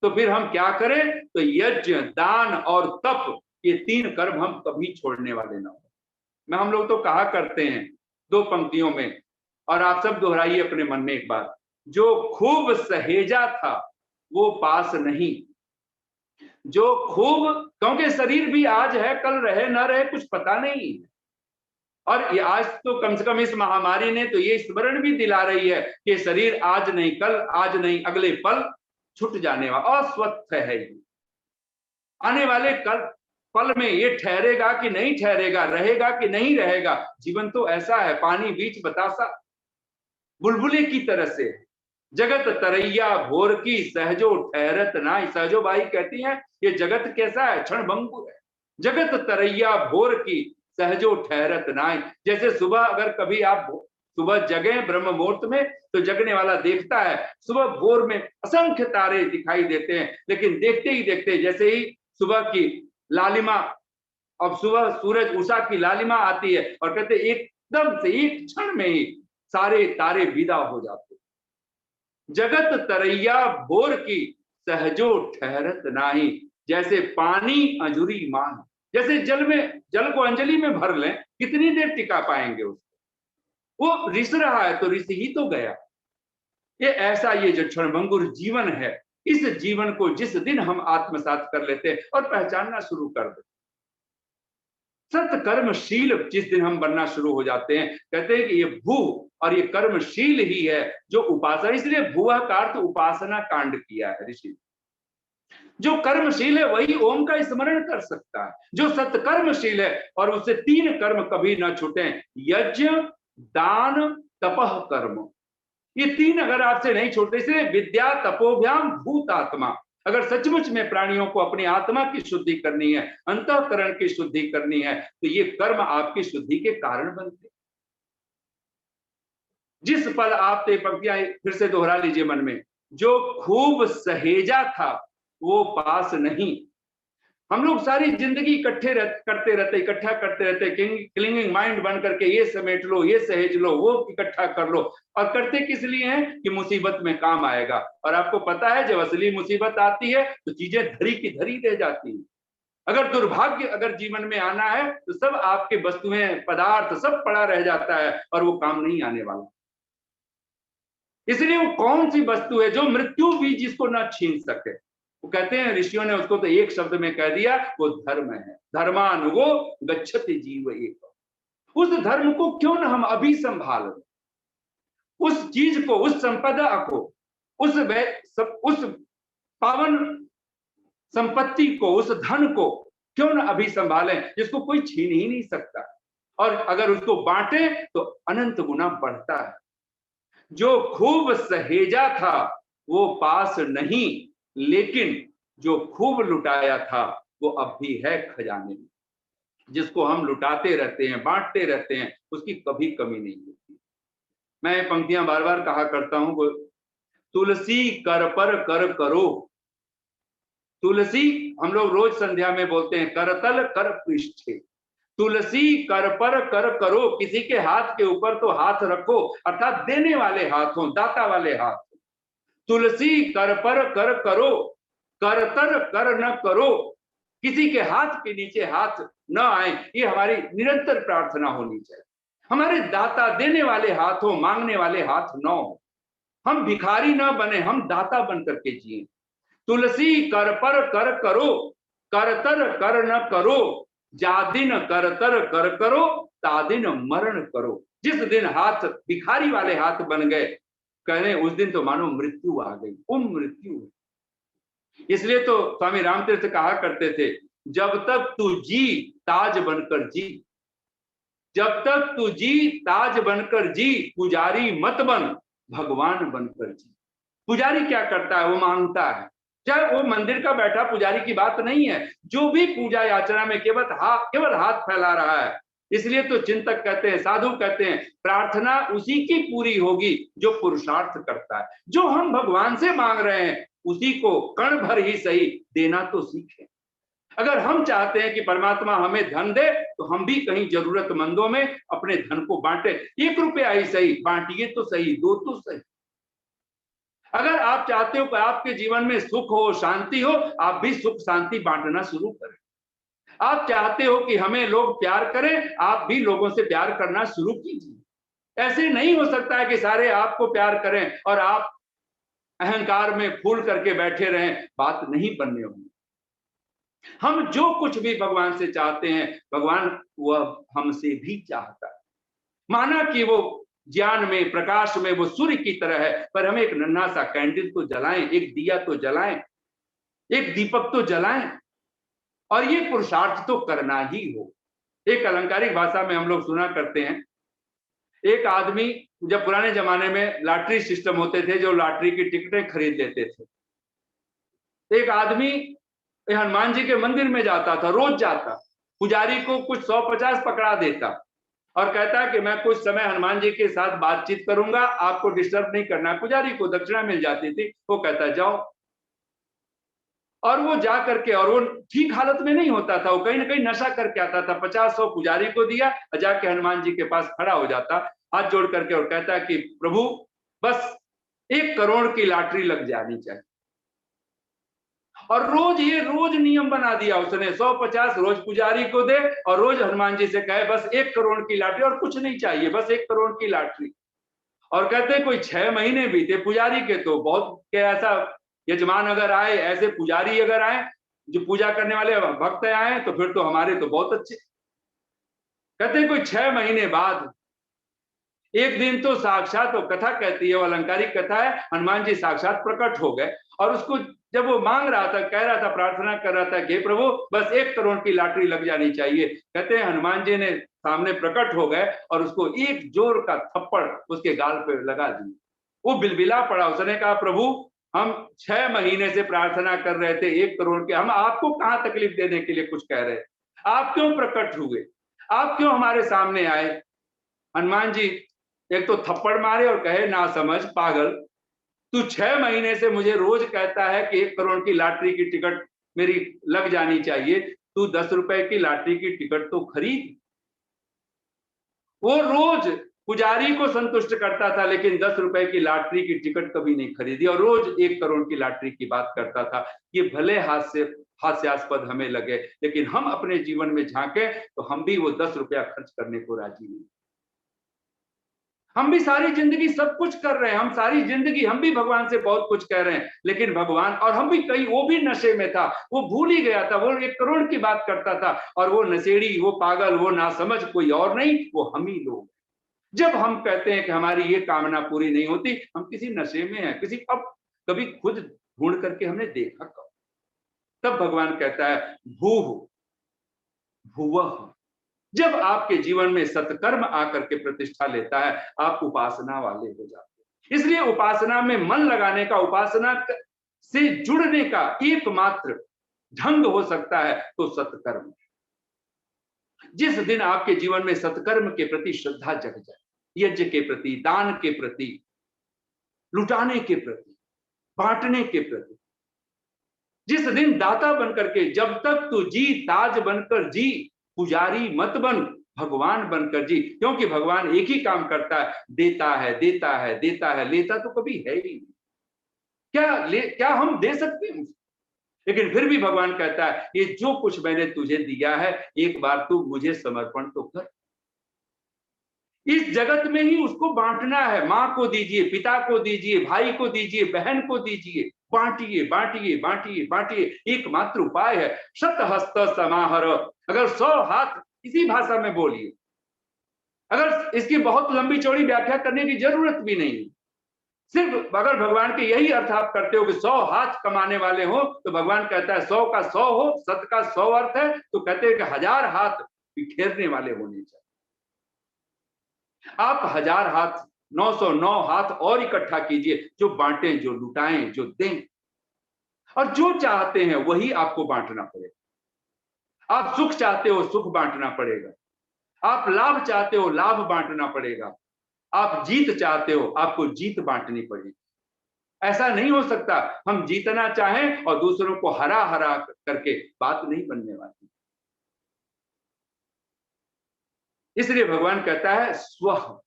B: तो फिर हम क्या करें? तो यज्ञ, दान और तप, ये 3 कर्म हम कभी छोड़ने वाले ना हो। मैं, हम लोग तो कहा करते हैं 2 पंक्तियों में, और आप सब दोहराइए अपने मन में एक बार, जो खूब सहेजा था वो पास नहीं। जो खूब, क्योंकि शरीर भी आज है, कल रहे ना रहे कुछ पता नहीं, और ये आज तो कम से कम इस महामारी ने तो ये स्मरण भी दिला रही है कि शरीर आज नहीं कल, आज नहीं अगले पल छूट जाने वाला, अस्वस्थ है ये। आने वाले कल पल में ये ठहरेगा कि नहीं ठहरेगा, रहेगा कि नहीं रहेगा। जीवन तो ऐसा है, पानी बीच बतासा, बुलबुले की तरह से। जगत तरैया भोर की सहजो ठहरत नाई। सहजो बाई कहती हैं ये जगत कैसा है? क्षण भंगुर है। जगत तरैया भोर की सहजो ठहरत नाई। जैसे सुबह, अगर कभी आप सुबह जगे ब्रह्म मुहूर्त में, तो जगने वाला देखता है सुबह भोर में असंख्य तारे दिखाई देते हैं, लेकिन देखते ही देखते जैसे ही सुबह की लालिमा, अब सुबह सूरज उषा की लालिमा आती है, और कहते एकदम से एक क्षण में ही सारे तारे विदा हो जाते। जगत तरैया भोर की सहजो ठहरत नाही। जैसे पानी अंजुरी मान, जैसे जल में, जल को अंजलि में भर लें, कितनी देर टिका पाएंगे उसको? वो रिस रहा है तो रिस ही तो गया। ये ऐसा, ये जो क्षणभंगुर जीवन है, इस जीवन को जिस दिन हम आत्मसात कर लेते हैं और पहचानना शुरू कर देते, सत्कर्मशील जिस दिन हम बनना शुरू हो जाते हैं, कहते हैं कि ये भू और ये कर्मशील ही है जो उपासना, इसलिए भुआ का अर्थ उपासना कांड किया है ऋषि। जो कर्मशील है वही ओम का स्मरण कर सकता है, जो सत्कर्मशील है, और उससे 3 कर्म कभी ना छूटे, यज्ञ, दान, तपह कर्म। ये 3 अगर आपसे नहीं छूटते, इसलिए विद्या तपोभ्याम भूतात्मा। अगर सचमुच में प्राणियों को अपनी आत्मा की शुद्धि करनी है, अंतःकरण की शुद्धि करनी है, तो ये कर्म आपकी शुद्धि के कारण बनते। जिस पल आप ते पंक्तियां फिर से दोहरा लीजिए मन में, जो खूब सहेजा था वो पास नहीं। हम लोग सारी जिंदगी करते रहते, इकट्ठा करते रहते, क्लिंगिंग माइंड बन करके ये समेट लो, ये सहेज लो, वो इकट्ठा कर लो, और करते किस लिए हैं कि मुसीबत में काम आएगा। और आपको पता है जब असली मुसीबत आती है तो चीजें धरी की धरी रह जाती हैं। अगर दुर्भाग्य अगर जीवन में आना है तो सब आपके वस्तुएं, पदार्थ सब पड़ा रह जाता है और वो काम नहीं आने वाला। इसलिए वो कौन सी वस्तु है जो मृत्यु भी जिसको ना छीन सके। वो कहते हैं, ऋषियों ने उसको तो एक शब्द में कह दिया, वो धर्म है। धर्मानुगो गच्छति जीव एक। उस धर्म को क्यों ना हम अभी संभाल, उस चीज को, उस संपदा को, उस पावन संपत्ति को, उस धन को क्यों ना अभी संभालें, जिसको कोई छीन ही नहीं सकता। और अगर उसको बांटे तो अनंत गुना बढ़ता है। जो खूब सहेजा था वो पास नहीं, लेकिन जो खूब लुटाया था वो अब भी है खजाने में। जिसको हम लुटाते रहते हैं, बांटते रहते हैं, उसकी कभी कमी नहीं होती। मैं पंक्तियां बार बार कहा करता हूं, तुलसी कर पर कर करो। तुलसी हम लोग रोज संध्या में बोलते हैं, करतल कर पृष्ठे। तुलसी कर पर कर करो, किसी के हाथ के ऊपर तो हाथ रखो, अर्थात देने वाले हाथ हो, दाता वाले हाथ। तुलसी कर पर कर करो, करतर कर न करो, किसी के हाथ के नीचे हाथ न आए, ये हमारी निरंतर प्रार्थना होनी चाहिए। हमारे दाता देने वाले हाथ हो, मांगने वाले हाथ न हो। हम भिखारी न बने, हम दाता बन करके जिए। तुलसी कर पर कर करो, करतर कर न करो, जादिन करतर कर करो, तादिन मरण करो। जिस दिन हाथ भिखारी वाले हाथ बन गए, कह रहे उस दिन तो मानो मृत्यु आ गई, मृत्यु। इसलिए तो स्वामी रामतीर्थ कहा करते थे, जब तक तू जी ताज बनकर जी, जब तक तू जी ताज बनकर जी, पुजारी मत बन भगवान बनकर जी। पुजारी क्या करता है, वो मांगता है, चाहे वो मंदिर का बैठा पुजारी की बात नहीं है, जो भी पूजा याचना में केवल हाथ फैला रहा है। इसलिए तो चिंतक कहते हैं, साधु कहते हैं, प्रार्थना उसी की पूरी होगी जो पुरुषार्थ करता है। जो हम भगवान से मांग रहे हैं उसी को कण भर ही सही देना तो सीखें। अगर हम चाहते हैं कि परमात्मा हमें धन दे, तो हम भी कहीं जरूरतमंदों में अपने धन को बांटे। 1 रुपया ही सही बांटिए तो सही, 2 तो सही। अगर आप चाहते हो कि आपके जीवन में सुख हो, शांति हो, आप भी सुख शांति बांटना शुरू करें। आप चाहते हो कि हमें लोग प्यार करें, आप भी लोगों से प्यार करना शुरू कीजिए। ऐसे नहीं हो सकता है कि सारे आपको प्यार करें और आप अहंकार में फूल करके बैठे रहें, बात नहीं बनने होगी। हम जो कुछ भी भगवान से चाहते हैं, भगवान वह हमसे भी चाहता है। माना कि वो ज्ञान में, प्रकाश में वो सूर्य की तरह है, पर हम एक नन्हा सा कैंडल तो जलाएं, एक दिया तो जलाएं, एक दीपक तो जलाएं, और ये पुरुषार्थ तो करना ही हो। एक अलंकारिक भाषा में हम लोग सुना करते हैं, एक आदमी, जब पुराने जमाने में लॉटरी सिस्टम होते थे, जो लॉटरी की टिकटें खरीद लेते थे, एक आदमी हनुमान जी के मंदिर में जाता था, रोज जाता, पुजारी को कुछ 100-50 पकड़ा देता और कहता कि मैं कुछ समय हनुमान जी के साथ बातचीत करूंगा, आपको डिस्टर्ब नहीं करना। पुजारी को दक्षिणा मिल जाती थी, वो कहता जाओ। और वो जा करके, और वो ठीक हालत में नहीं होता था, वो कहीं ना कहीं नशा करके आता था। 50-100 पुजारी को दिया, जाके हनुमान जी के पास खड़ा हो जाता, हाथ जोड़ करके, और कहता कि प्रभु बस 1 करोड़ की लॉटरी लग जानी चाहिए। और रोज नियम बना दिया उसने, 100-50 रोज पुजारी को दे और रोज हनुमान जी से कहे बस 1 करोड़ की लॉटरी, और कुछ नहीं चाहिए, बस 1 करोड़ की लॉटरी। और कहते कोई 6 महीने बीते पुजारी के, तो बहुत क्या ऐसा यजमान अगर आए, ऐसे पुजारी अगर आए, जो पूजा करने वाले भक्त आए, तो फिर तो हमारे तो बहुत अच्छे। कहते कोई 6 महीने बाद एक दिन तो साक्षात, तो कथा कहती है, वो अलंकारिक कथा है, हनुमान जी साक्षात प्रकट हो गए और उसको जब वो मांग रहा था, कह रहा था, प्रार्थना कर रहा था कि प्रभु बस 1 करोड़ की लॉटरी लग जानी चाहिए, कहते हैं हनुमान जी ने सामने प्रकट हो गए और उसको एक जोर का थप्पड़ उसके गाल पे लगा दी। वो बिलबिला पड़ा, उसने कहा प्रभु हम 6 महीने से प्रार्थना कर रहे थे 1 करोड़ के, हम आपको कहां तकलीफ देने के लिए कुछ कह रहे, आप क्यों प्रकट हुए, आप क्यों हमारे सामने आए। हनुमान जी एक तो थप्पड़ मारे और कहे ना समझ पागल, तू 6 महीने से मुझे रोज कहता है कि 1 करोड़ की लॉटरी की टिकट मेरी लग जानी चाहिए, तू 10 रुपए की लॉटरी की टिकट तो खरीद। वो रोज पुजारी को संतुष्ट करता था लेकिन 10 रुपए की लॉटरी की टिकट कभी नहीं खरीदी, और रोज 1 करोड़ की लॉटरी की बात करता था। ये भले हास्यास्पद हमें लगे, लेकिन हम अपने जीवन में झांके तो हम भी वो 10 रुपया खर्च करने को राजी नहीं। हम भी सारी जिंदगी सब कुछ कर रहे हैं, हम सारी जिंदगी हम भी भगवान से बहुत कुछ कह रहे हैं, लेकिन भगवान, और हम भी कहीं, वो भी नशे में था, वो भूल ही गया था, वो 1 करोड़ की बात करता था, और वो नशेड़ी, वो पागल, वो नासमझ कोई और नहीं, वो हम ही लोग। जब हम कहते हैं कि हमारी ये कामना पूरी नहीं होती, हम किसी नशे में हैं, किसी, अब कभी खुद ढूंढ करके हमने देखा कब। तब भगवान कहता है भूः भुवः। जब आपके जीवन में सत्कर्म आकर के प्रतिष्ठा लेता है, आप उपासना वाले हो जाते हैं। इसलिए उपासना में मन लगाने का, उपासना से जुड़ने का एकमात्र ढंग हो सकता है तो सत्कर्म। जिस दिन आपके जीवन में सत्कर्म के प्रति श्रद्धा जग जाए, यज्ञ के प्रति, दान के प्रति, लुटाने के प्रति, बांटने के प्रति, जिस दिन दाता बनकर के, जब तक तू जी ताज बनकर जी, पुजारी मत बन, भगवान बनकर जी। क्योंकि भगवान एक ही काम करता है, देता है, देता है, देता है, लेता तो कभी है ही नहीं। क्या हम दे सकते हैं? लेकिन फिर भी भगवान कहता है ये जो कुछ मैंने तुझे दिया है, एक बार तू मुझे समर्पण तो कर। इस जगत में ही उसको बांटना है। माँ को दीजिए, पिता को दीजिए, भाई को दीजिए, बहन को दीजिए, बांटिए, बांटिए, बांटिए, बांटिए। एकमात्र उपाय है शतहस्त समाहर। अगर 100 हाथ, इसी भाषा में बोलिए, अगर इसकी बहुत लंबी चौड़ी व्याख्या करने की जरूरत भी नहीं, सिर्फ अगर भगवान के यही अर्थ आप करते हो कि 100 हाथ कमाने वाले हो, तो भगवान कहता है 100 का 100 हो, 7 का 100 अर्थ है, तो कहते हैं कि 1000 हाथ बिखेरने वाले होने चाहिए। आप 1000 हाथ, 909 हाथ और इकट्ठा कीजिए, जो बांटें, जो लुटाएं, जो दें, और जो चाहते हैं वही आपको बांटना पड़ेगा। आप सुख चाहते हो, सुख बांटना पड़ेगा। आप लाभ चाहते हो, लाभ बांटना पड़ेगा। आप जीत चाहते हो, आपको जीत बांटनी पड़ेगी। ऐसा नहीं हो सकता हम जीतना चाहें और दूसरों को हरा हरा करके, बात नहीं बनने वाली। इसलिए भगवान कहता है स्वः।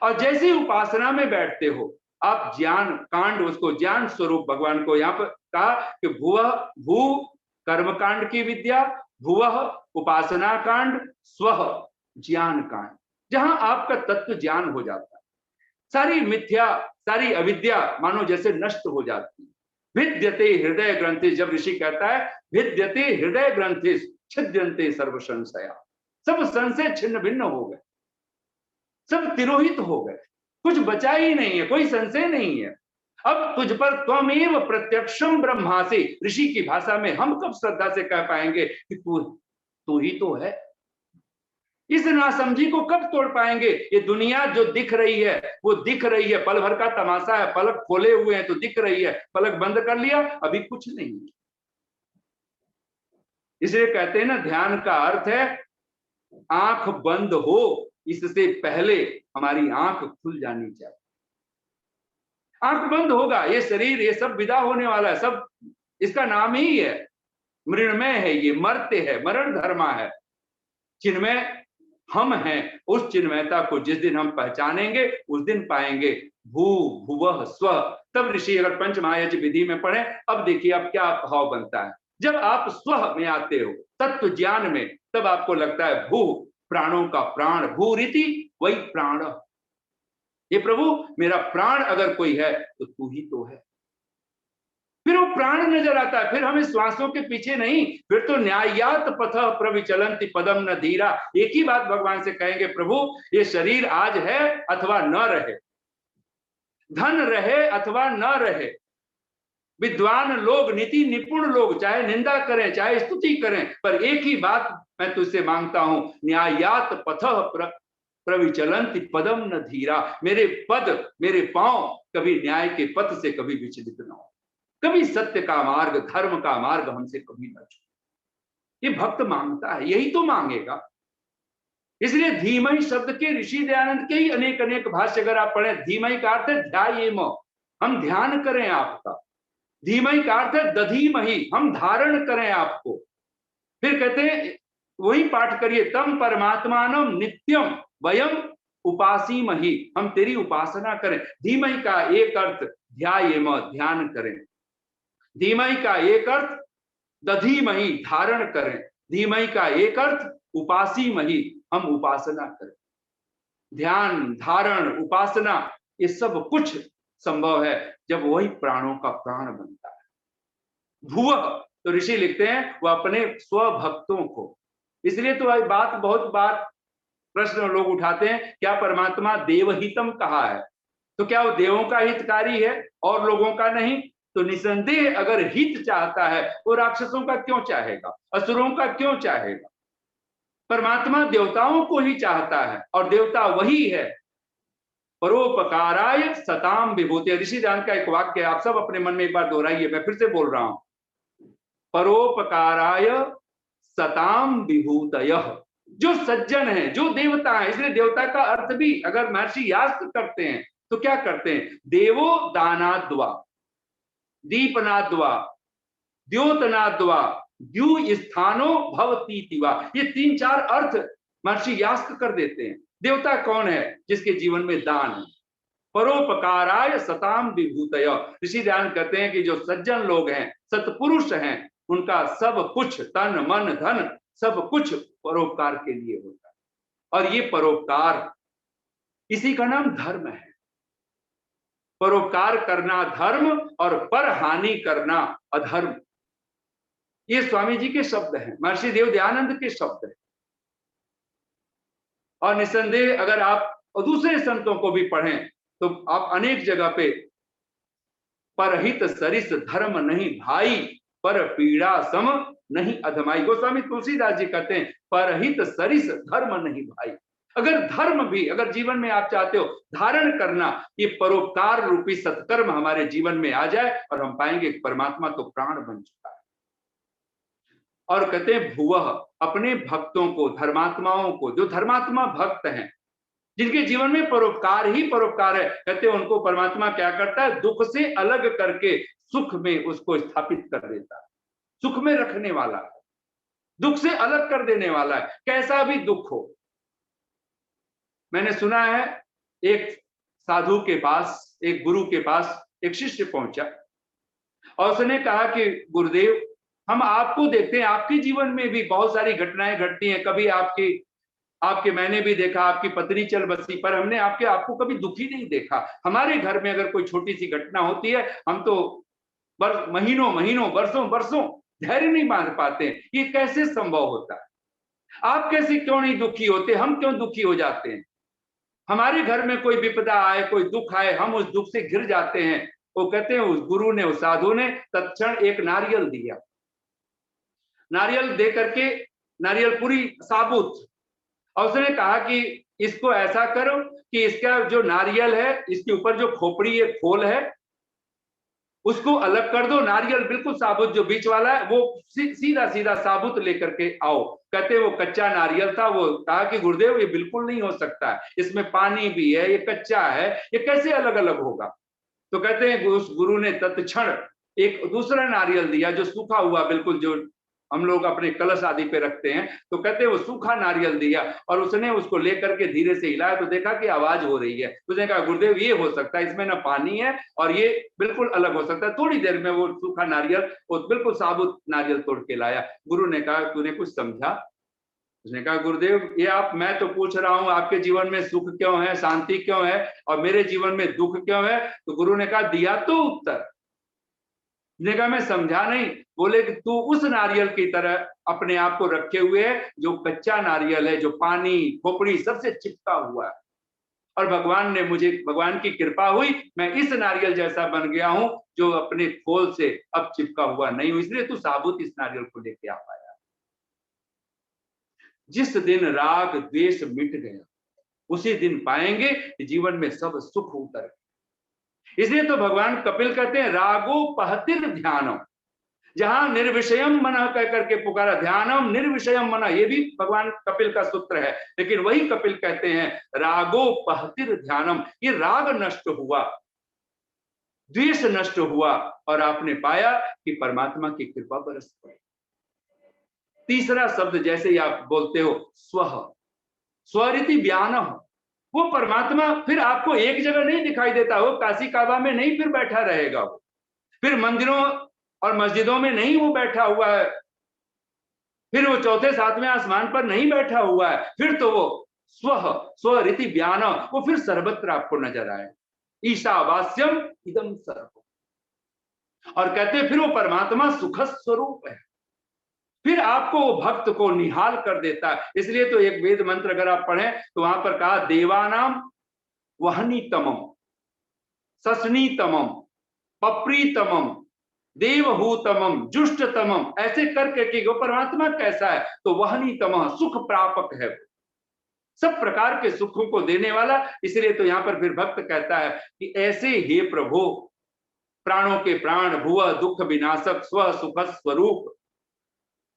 B: और जैसे उपासना में बैठते हो आप, ज्ञान कांड, उसको ज्ञान स्वरूप भगवान को यहाँ पर कहा कि भुवः भू कर्म कांड की विद्या, भुवः उपासना कांड, स्वः ज्ञान कांड, जहां आपका तत्व ज्ञान हो जाता है। सारी मिथ्या, सारी अविद्या मानो जैसे नष्ट हो जाती है। भिद्यते हृदय ग्रंथि, जब ऋषि कहता है भिद्यते हृदय ग्रंथि छिद्यन्ते सर्व संशया, सब संशय छिन्न भिन्न हो गए, सब तिरोहित हो गए, कुछ बचा ही नहीं है, कोई संशय नहीं है। अब तुझ पर त्वमेव प्रत्यक्षम ब्रह्मासि, ऋषि की भाषा में हम कब श्रद्धा से कह पाएंगे कि तू ही तो है। इस नासमझी को कब तोड़ पाएंगे? ये दुनिया जो दिख रही है वो दिख रही है, पल भर का तमाशा है, पलक खोले हुए हैं तो दिख रही है, पलक बंद कर लिया अभी कुछ नहीं। इसलिए कहते हैं ना, ध्यान का अर्थ है आंख बंद हो, इससे पहले हमारी आंख खुल जानी चाहिए। आंख बंद होगा, ये शरीर, ये सब विदा होने वाला है, सब इसका नाम ही है, मृण्मय है, ये मरते है, मरण धर्मा है। चिन्मय हम हैं, उस चिन्मयता को जिस दिन हम पहचानेंगे उस दिन पाएंगे भू भुवः स्व। तब ऋषि अगर पंचमहायज्ञ विधि में पढ़े, अब देखिए अब क्या भाव बनता है। जब आप स्व में आते हो, तत्व ज्ञान में, तब आपको लगता है भू, प्राणों का प्राण, भू रीति वही प्राण। ये प्रभु मेरा प्राण अगर कोई है तो तू ही तो है। फिर वो प्राण नजर आता है, फिर हमें श्वासों के पीछे नहीं, फिर तो न्यायात पथ प्रविचलन्ति पदम न धीरा। एक ही बात भगवान से कहेंगे, प्रभु ये शरीर आज है अथवा न रहे, धन रहे अथवा न रहे, विद्वान लोग, नीति निपुण लोग चाहे निंदा करें चाहे स्तुति करें, पर एक ही बात मैं तुझसे मांगता हूं, न्यायात पथः प्रविचलन्ति पदम न धीरा। मेरे पद, मेरे पांव कभी न्याय के पथ से कभी विचलित न हो, कभी सत्य का मार्ग, धर्म का मार्ग हमसे कभी न छूटे। ये भक्त मांगता है, यही तो मांगेगा। इसलिए धीमहि शब्द के ऋषि दयानंद के ही अनेक अनेक भाष्य अगर आप पढ़ें, धीमहि का अर्थ है ध्यायेम, हम ध्यान करें आपका। धीमहि का अर्थ है दधीमहि, हम धारण करें आपको। फिर कहते हैं वही पाठ करिए, तम परमात्मानम नित्यम वयम उपासीमहि, हम तेरी उपासना करें। धीमहि का एक अर्थ ध्यायेम, ध्यान करें। धीमहि का एक अर्थ दधीमहि, धारण करें। धीमहि का एक अर्थ उपासीमहि, हम उपासना करें। ध्यान, धारण, उपासना, ये सब कुछ संभव है जब वही प्राणों का प्राण बनता है। भुवः तो ऋषि लिखते हैं वो अपने स्वभक्तों को। इसलिए तो बात बहुत बार प्रश्न लोग उठाते हैं, क्या परमात्मा देवहितम कहा है तो क्या वो देवों का हितकारी है और लोगों का नहीं? तो निसंदेह अगर हित चाहता है वो राक्षसों का क्यों चाहेगा, असुरों का क्यों चाहेगा? परमात्मा देवताओं को ही चाहता है और देवता वही है। परोपकाराय सताम विभूति, ऋषि दान का एक वाक्य आप सब अपने मन में एक बार दोहराइए, मैं फिर से बोल रहा हूं। परोपकाराय सताम विभूतयः, जो सज्जन है, जो देवता है। इसलिए देवता का अर्थ भी अगर महर्षि यास्क करते हैं तो क्या करते हैं? देवो दानाद्वा, दीपनाद्वा, द्योतनाद्वा, द्यू स्थानो भवतीतिवा, ये 3-4 अर्थ महर्षि यास्क कर देते हैं। देवता कौन है? जिसके जीवन में दान है। परोपकाराय सताम विभूतय, ऋषि ध्यान कहते हैं कि जो सज्जन लोग हैं, सत्पुरुष हैं, उनका सब कुछ, तन मन धन सब कुछ परोपकार के लिए होता है। और ये परोपकार, इसी का नाम धर्म है। परोपकार करना धर्म और पर हानि करना अधर्म। ये स्वामी जी के शब्द हैं, महर्षि देव दयानंद के शब्द हैं। और निसंदेह अगर आप दूसरे संतों को भी पढ़ें तो आप अनेक जगह पे परहित सरिस धर्म नहीं भाई, पर पीड़ा सम नहीं अधमाई। गोस्वामी तुलसीदास जी कहते हैं परहित सरिस धर्म नहीं भाई। अगर धर्म भी अगर जीवन में आप चाहते हो धारण करना, ये परोपकार रूपी सत्कर्म हमारे जीवन में आ जाए और हम पाएंगे परमात्मा तो प्राण बन चुका है। और कहते हैं भुवः, अपने भक्तों को, धर्मात्माओं को, जो धर्मात्मा भक्त हैं, जिनके जीवन में परोपकार ही परोपकार है, कहते हैं उनको परमात्मा क्या करता है? दुख से अलग करके सुख में उसको स्थापित कर देता है। सुख में रखने वाला है, दुख से अलग कर देने वाला है, कैसा भी दुख हो। मैंने सुना है एक साधु के पास, एक गुरु के पास एक शिष्य पहुंचा और उसने कहा कि गुरुदेव, हम आपको देखते हैं, आपके जीवन में भी बहुत सारी घटनाएं घटती हैं। कभी आपके मैंने भी देखा आपकी पत्नी चल बसी, पर हमने आपको कभी दुखी नहीं देखा। हमारे घर में अगर कोई छोटी सी घटना होती है, हम तो महीनों वर्षों धैर्य नहीं मान पाते। ये कैसे संभव होता है? आप कैसे क्यों नहीं दुखी होते? हम क्यों दुखी हो जाते हैं? हमारे घर में कोई विपदा आए, कोई दुख आए, हम उस दुख से घिर जाते हैं। वो कहते हैं उस गुरु ने, उस साधु ने तत्क्षण एक नारियल दिया। नारियल दे करके, नारियल पूरी साबुत, और उसने कहा कि इसको ऐसा करो कि इसका जो नारियल है, इसके ऊपर जो खोपड़ी है, खोल है, उसको अलग कर दो। नारियल बिल्कुल साबुत, जो बीच वाला है वो सीधा साबुत लेकर के आओ। कहते वो कच्चा नारियल था। वो कहा कि गुरुदेव ये बिल्कुल नहीं हो सकता है, इसमें पानी भी है, ये कच्चा है, ये कैसे अलग अलग होगा? तो कहते हैं उस गुरु ने तत्क्षण एक दूसरा नारियल दिया जो सूखा हुआ, बिल्कुल जो हम लोग अपने कलश आदि पे रखते हैं। तो कहते हैं वो सूखा नारियल दिया और उसने उसको लेकर के धीरे से हिलाया तो देखा कि आवाज हो रही है। उसने कहा गुरुदेव ये हो सकता है, इसमें ना पानी है और ये बिल्कुल अलग हो सकता है। थोड़ी देर में वो सूखा नारियल, वो बिल्कुल साबुत नारियल तोड़ के लाया। गुरु ने कहा तूने कुछ समझा? उसने कहा गुरुदेव ये मैं तो पूछ रहा हूँ आपके जीवन में सुख क्यों है, शांति क्यों है, और मेरे जीवन में दुख क्यों है? तो गुरु ने कहा दिया तो उत्तर। उसने कहा मैं समझा नहीं। बोले कि तू उस नारियल की तरह अपने आप को रखे हुए है जो कच्चा नारियल है, जो पानी खोपड़ी सबसे चिपका हुआ है। और भगवान की कृपा हुई, मैं इस नारियल जैसा बन गया हूं जो अपने खोल से अब चिपका हुआ नहीं हूं, इसलिए तू साबुत इस नारियल को लेके आ पाया। जिस दिन राग द्वेष मिट गया उसी दिन पाएंगे कि जीवन में सब सुख उतर। इसलिए तो भगवान कपिल कहते हैं रागो पहतिर ध्यानम, जहां निर्विषयम मना कह करके पुकारा, ध्यानम निर्विषयम मना, ये भी भगवान कपिल का सूत्र है, लेकिन वही कपिल कहते हैं रागो पहतिर ध्यानम, ये राग नष्ट हुआ, द्वेष नष्ट हुआ और आपने पाया कि परमात्मा की कृपा बरस पड़ी। तीसरा शब्द जैसे ही आप बोलते हो स्वह, स्वरिति व्यानः, वो परमात्मा फिर आपको एक जगह नहीं दिखाई देता, वो काशी काबा में नहीं फिर बैठा रहेगा, वो फिर मंदिरों और मस्जिदों में नहीं वो बैठा हुआ है, फिर वो चौथे सातवें आसमान पर नहीं बैठा हुआ है, फिर तो वो स्वरिति व्यान, वो फिर सर्वत्र आपको नजर आए, ईशावास्यम इदम सर्व। और कहते फिर वो परमात्मा सुख स्वरूप है, फिर आपको वो भक्त को निहाल कर देता है। इसलिए तो एक वेद मंत्र अगर आप पढ़ें तो वहां पर कहा देवानाम वहनीतमम ससनीतमम पप्रीतमम देवहूतमम जुष्टतमम, ऐसे करके कि वो परमात्मा कैसा है, तो वहनीतम सुख प्रापक है, सब प्रकार के सुखों को देने वाला। इसलिए तो यहाँ पर फिर भक्त कहता है कि ऐसे हे प्रभु प्राणों के प्राण भुव दुख विनाशक स्व सुख स्वरूप,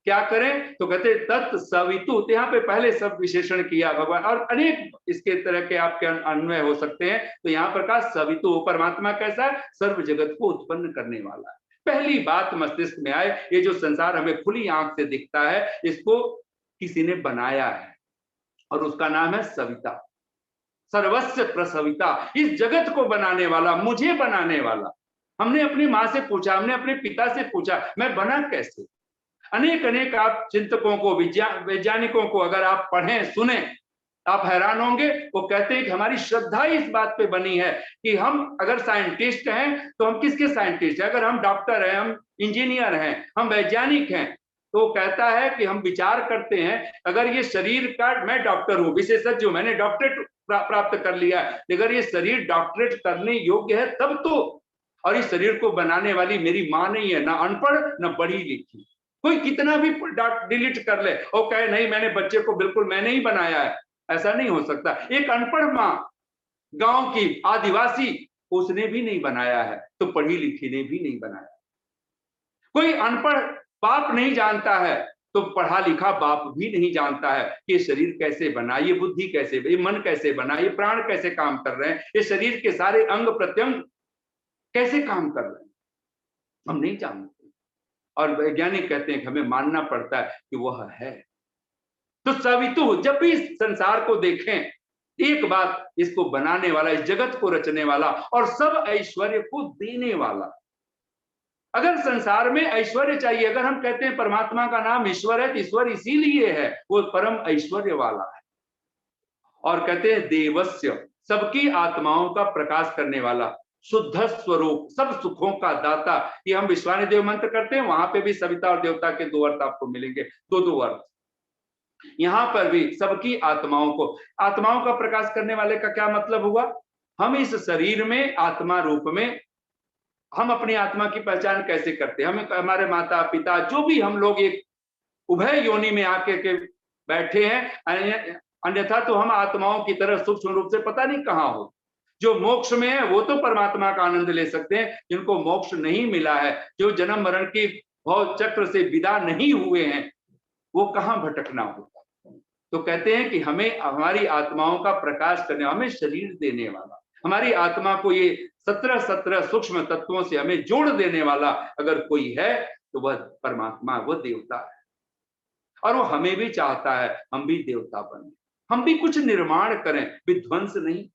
B: क्या करें, तो कहते तत् सवितु, तो यहाँ पे पहले सब विशेषण किया भगवान, और अनेक इसके तरह के आपके अन्वय हो सकते हैं। तो यहाँ पर कहा सवितु, परमात्मा कैसा है, सर्व जगत को उत्पन्न करने वाला है। पहली बात मस्तिष्क में आए, ये जो संसार हमें खुली आंख से दिखता है, इसको किसी ने बनाया है और उसका नाम है सविता, सर्वस्व प्रसविता, इस जगत को बनाने वाला, मुझे बनाने वाला। हमने अपनी माँ से पूछा, हमने अपने पिता से पूछा मैं बना कैसे। अनेक आप चिंतकों को, वैज्ञानिकों को अगर आप पढ़ें सुने, आप हैरान होंगे। वो कहते हैं कि हमारी श्रद्धा इस बात पे बनी है कि हम अगर साइंटिस्ट हैं तो हम किसके साइंटिस्ट हैं, अगर हम डॉक्टर हैं, हम इंजीनियर हैं, हम वैज्ञानिक हैं, तो कहता है कि हम विचार करते हैं अगर ये शरीर का, मैं डॉक्टर हूँ, विशेषज्ञ हूँ, मैंने डॉक्टरेट प्राप्त कर लिया है, अगर ये शरीर डॉक्टरेट करने योग्य है तब तो, और इस शरीर को बनाने वाली मेरी माँ नहीं है, ना अनपढ़ ना पढ़ी लिखी, कोई कितना भी डिलीट कर ले और कहे नहीं मैंने बच्चे को बिल्कुल मैंने ही बनाया है, ऐसा नहीं हो सकता। एक अनपढ़ माँ गांव की आदिवासी, उसने भी नहीं बनाया है, तो पढ़ी लिखी ने भी नहीं बनाया। कोई अनपढ़ बाप नहीं जानता है तो पढ़ा लिखा बाप भी नहीं जानता है कि ये शरीर कैसे बना, ये बुद्धि कैसे, ये मन कैसे बना, ये प्राण कैसे काम कर रहे हैं, ये शरीर के सारे अंग प्रत्यंग कैसे काम कर रहे हैं, हम नहीं जानते। और वैज्ञानिक कहते हैं कि हमें मानना पड़ता है कि वह है। तो सवितु, जब भी इस संसार को देखें, एक बात, इसको बनाने वाला, इस जगत को रचने वाला और सब ऐश्वर्य को देने वाला। अगर संसार में ऐश्वर्य चाहिए, अगर हम कहते हैं परमात्मा का नाम ईश्वर है तो ईश्वर इसीलिए है, वो परम ऐश्वर्य वाला है। और कहते हैं देवस्य, सबकी आत्माओं का प्रकाश करने वाला, शुद्ध स्वरूप, सब सुखों का दाता। ये हम विश्वानिदेव मंत्र करते हैं, वहां पे भी सविता और देवता के दो अर्थ आपको मिलेंगे, दो अर्थ। यहां पर भी सबकी आत्माओं का प्रकाश करने वाले का क्या मतलब हुआ, हम इस शरीर में आत्मा रूप में, हम अपनी आत्मा की पहचान कैसे करते हैं, हमें हमारे माता पिता जो भी हम लोग एक उभय योनि में आके के बैठे हैं, अन्यथा तो हम आत्माओं की तरह सूक्ष्म रूप से पता नहीं कहाँ हो। जो मोक्ष में है वो तो परमात्मा का आनंद ले सकते हैं, जिनको मोक्ष नहीं मिला है, जो जन्म मरण की भव चक्र से विदा नहीं हुए हैं, वो कहाँ भटकना होता। तो कहते हैं कि हमें हमारी आत्माओं का प्रकाश करने, हमें शरीर देने वाला, हमारी आत्मा को ये 17 सूक्ष्म तत्वों से हमें जोड़ देने वाला अगर कोई है तो वह परमात्मा, वह देवता है। और वो हमें भी चाहता है हम भी देवता बने, हम भी कुछ निर्माण करें, विध्वंस नहीं।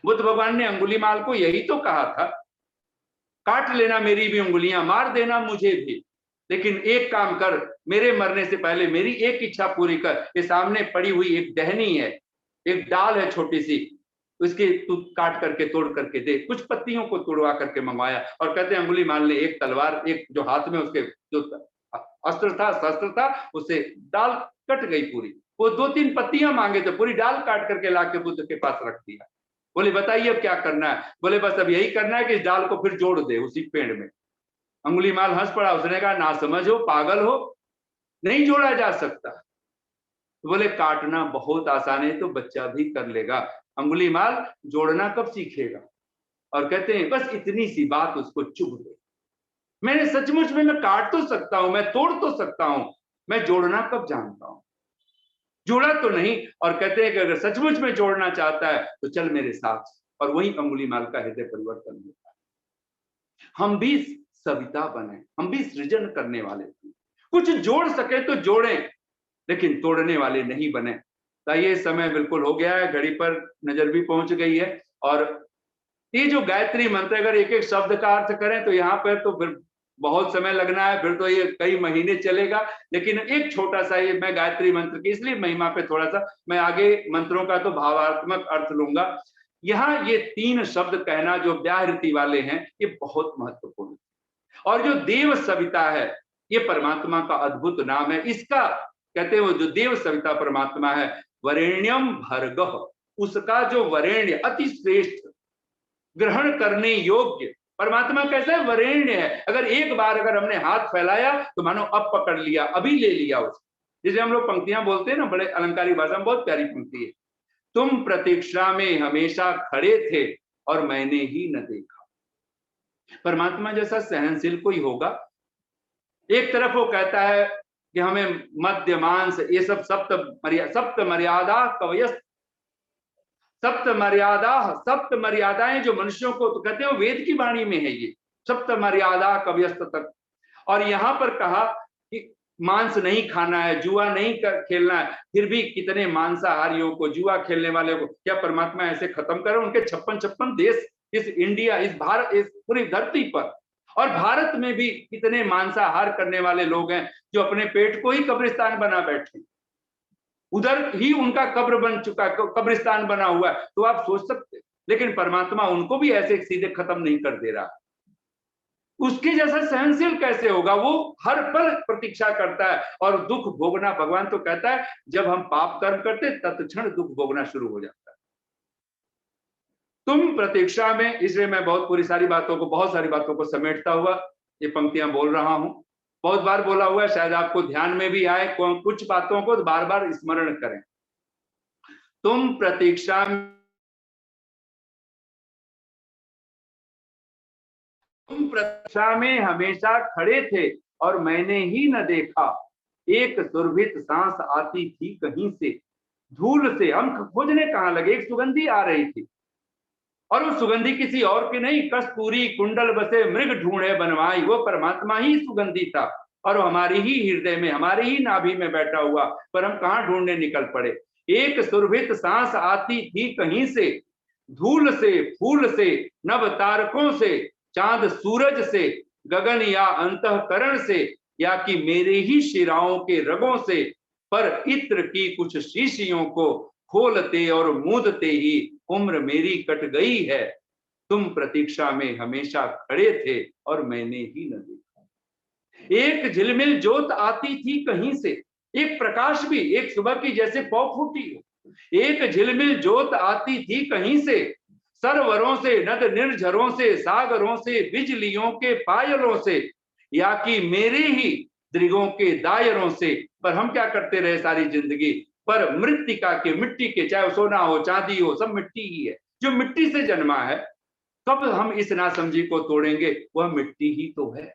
B: बुद्ध भगवान ने अंगुलीमाल को यही तो कहा था, काट लेना मेरी भी उंगलियां, मार देना मुझे भी, लेकिन एक काम कर, मेरे मरने से पहले मेरी एक इच्छा पूरी कर। ये सामने पड़ी हुई एक टहनी है, एक डाल है छोटी सी, उसके तू काट करके तोड़ करके दे। कुछ पत्तियों को तोड़वा करके मंगवाया और कहते हैं अंगुलीमाल ने एक तलवार, एक जो हाथ में उसके जो अस्त्र था, शस्त्र था, उससे डाल कट गई पूरी। वो 2-3 पत्तियां मांगे तो पूरी डाल काट करके लाके बुद्ध के पास रख दिया। बोले बताइए अब क्या करना है? बोले बस अब यही करना है कि इस डाल को फिर जोड़ दे उसी पेड़ में। अंगुलीमाल हंस पड़ा, उसने कहा ना समझ हो, पागल हो, नहीं जोड़ा जा सकता। तो बोले काटना बहुत आसान है, तो बच्चा भी कर लेगा, अंगुलीमाल जोड़ना कब सीखेगा? और कहते हैं बस इतनी सी बात उसको चुभ गई। मैंने सचमुच में, मैं काट तो सकता हूं, मैं तोड़ तो सकता हूं, मैं जोड़ना कब जानता हूं? जोड़ा तो नहीं। और कहते हैं कि अगर सचमुच में जोड़ना चाहता है तो चल मेरे साथ। और वही अंगुलीमाल का हृदय परिवर्तन होता है। हम भी सविता बने, हम भी सृजन करने वाले बने, कुछ जोड़ सके तो जोड़ें, लेकिन तोड़ने वाले नहीं बने। तो ये समय बिल्कुल हो गया है, घड़ी पर नजर भी पहुंच गई है। और ये जो गायत्री मंत्र, अगर एक एक शब्द का अर्थ करें तो यहाँ पर तो फिर बहुत समय लगना है, फिर तो ये कई महीने चलेगा। लेकिन एक छोटा सा ये मैं गायत्री मंत्र की इसलिए महिमा पे थोड़ा सा, मैं आगे मंत्रों का तो भावात्मक अर्थ लूंगा। यहाँ ये 3 शब्द कहना जो व्याहृति वाले हैं, ये बहुत महत्वपूर्ण है। और जो देव सविता है, ये परमात्मा का अद्भुत नाम है। इसका कहते हैं वो जो देव सविता परमात्मा है, वरेण्यम भर्गः, उसका जो वरेण्य अति श्रेष्ठ, ग्रहण करने योग्य परमात्मा कैसा है? वरेण्य है। अगर एक बार अगर हमने हाथ फैलाया तो मानो अब पकड़ लिया, अभी ले लिया उसको। जैसे हम लोग पंक्तियां बोलते हैं ना, बड़े अलंकारी भाषा में, बहुत प्यारी पंक्ति है, तुम प्रतीक्षा में हमेशा खड़े थे और मैंने ही न देखा। परमात्मा जैसा सहनशील कोई होगा? एक तरफ वो कहता है कि हमें मध्य मांस, ये सब सप्त मर्यादा कवयस्त, सप्त मर्यादाएं जो मनुष्यों को, तो कहते हैं वेद की वाणी में है ये, सप्त मर्यादा कवयस्त तक। और यहां पर कहा कि मांस नहीं खाना है, जुआ नहीं खेलना है, फिर भी कितने मांसाहारियों को, जुआ खेलने वाले को क्या परमात्मा ऐसे खत्म करे? उनके 56 देश, इस इंडिया, इस भारत, इस पूरी धरती पर, और भारत में भी कितने मांसाहार करने वाले लोग हैं जो अपने पेट को ही कब्रिस्तान बना बैठे, उधर ही उनका कब्र बन चुका, कब्रिस्तान बना हुआ है। तो आप सोच सकते, लेकिन परमात्मा उनको भी ऐसे सीधे खत्म नहीं कर दे रहा। उसके जैसा सहनशील कैसे होगा? वो हर पल प्रतीक्षा करता है। और दुख भोगना, भगवान तो कहता है जब हम पाप कर्म करते तत्क्षण दुख भोगना शुरू हो जाता है। तुम प्रतीक्षा में, इसलिए मैं बहुत बहुत सारी बातों को समेटता हुआ ये पंक्तियां बोल रहा हूं। बहुत बार बोला हुआ है, शायद आपको ध्यान में भी आए, कुछ बातों को बार बार स्मरण करें। तुम प्रतीक्षा में हमेशा खड़े थे और मैंने ही न देखा, एक सुरभित सांस आती थी कहीं से, धूल से हम खोजने कहां लगे, एक सुगंधी आ रही थी, और वो सुगंधी किसी और की नहीं, कस्तूरी कुंडल बसे मृग ढूंढे बनवाई, वो परमात्मा ही सुगंधी था, और हमारी ही हृदय में, हमारी ही नाभि में बैठा हुआ, पर हम कहां ढूंढने निकल पड़े। एक सुरभित सांस आती थी कहीं से, धूल से, फूल से, नव तारकों से, चांद सूरज से, गगन या अंतःकरण से, या कि मेरे ही शिराओं के रगों से, पर इत्र की कुछ शीशियों को खोलते और मूदते ही उम्र मेरी कट गई है। तुम प्रतीक्षा में हमेशा खड़े थे और मैंने ही न देखा। एक झिलमिल ज्योत आती थी कहीं से, एक प्रकाश भी, एक सुबह की जैसे पौ फूटी हो, एक झिलमिल ज्योत आती थी कहीं से, सरोवरों से, नद निर्झरों से, सागरों से, बिजलियों के पायलों से, या कि मेरे ही दृगों के दायरों से। पर हम क्या करते रहे सारी जिंदगी? पर मृत्तिका के, मिट्टी के, चाहे सोना हो चांदी हो, सब मिट्टी ही है, जो मिट्टी से जन्मा है। कब हम इस नासमझी को तोड़ेंगे? वह मिट्टी ही तो है।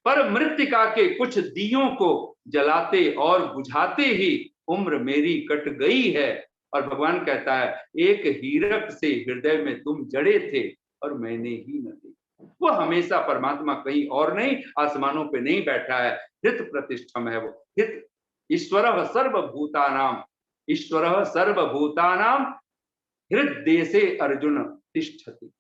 B: पर मृत्तिका के कुछ दियों को जलाते और बुझाते ही उम्र मेरी कट गई है। और भगवान कहता है एक हीरक से हृदय में तुम जड़े थे और मैंने ही न देखा। वो हमेशा परमात्मा कहीं और नहीं, आसमानों पे नहीं बैठा है, हित प्रतिष्ठम है वो, हित ईश्वरः सर्वभूतानां, ईश्वरः सर्वभूतानां हृदय से अर्जुन तिष्ठति।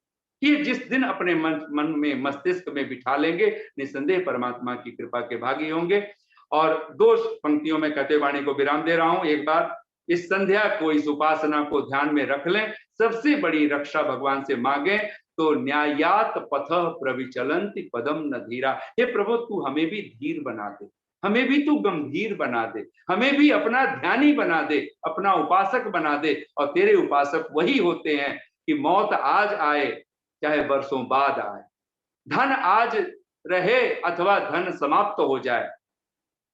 B: ये जिस दिन अपने मन में, मस्तिष्क में बिठा लेंगे, निसंदेह परमात्मा की कृपा के भागी होंगे। और 2 पंक्तियों में कहते वाणी को विराम दे रहा हूं। एक बार इस संध्या को, इस उपासना को ध्यान में रख लें। सबसे बड़ी रक्षा भगवान से मांगे तो न्यायात पथ प्रविचलंति पदम न धीरा। हे प्रभु, तू हमें भी धीर बना दे, हमें भी तू गंभीर बना दे, हमें भी अपना ध्यानी बना दे, अपना उपासक बना दे। और तेरे उपासक वही होते हैं कि मौत आज आए चाहे वर्षों बाद आए, धन आज रहे अथवा धन समाप्त हो जाए,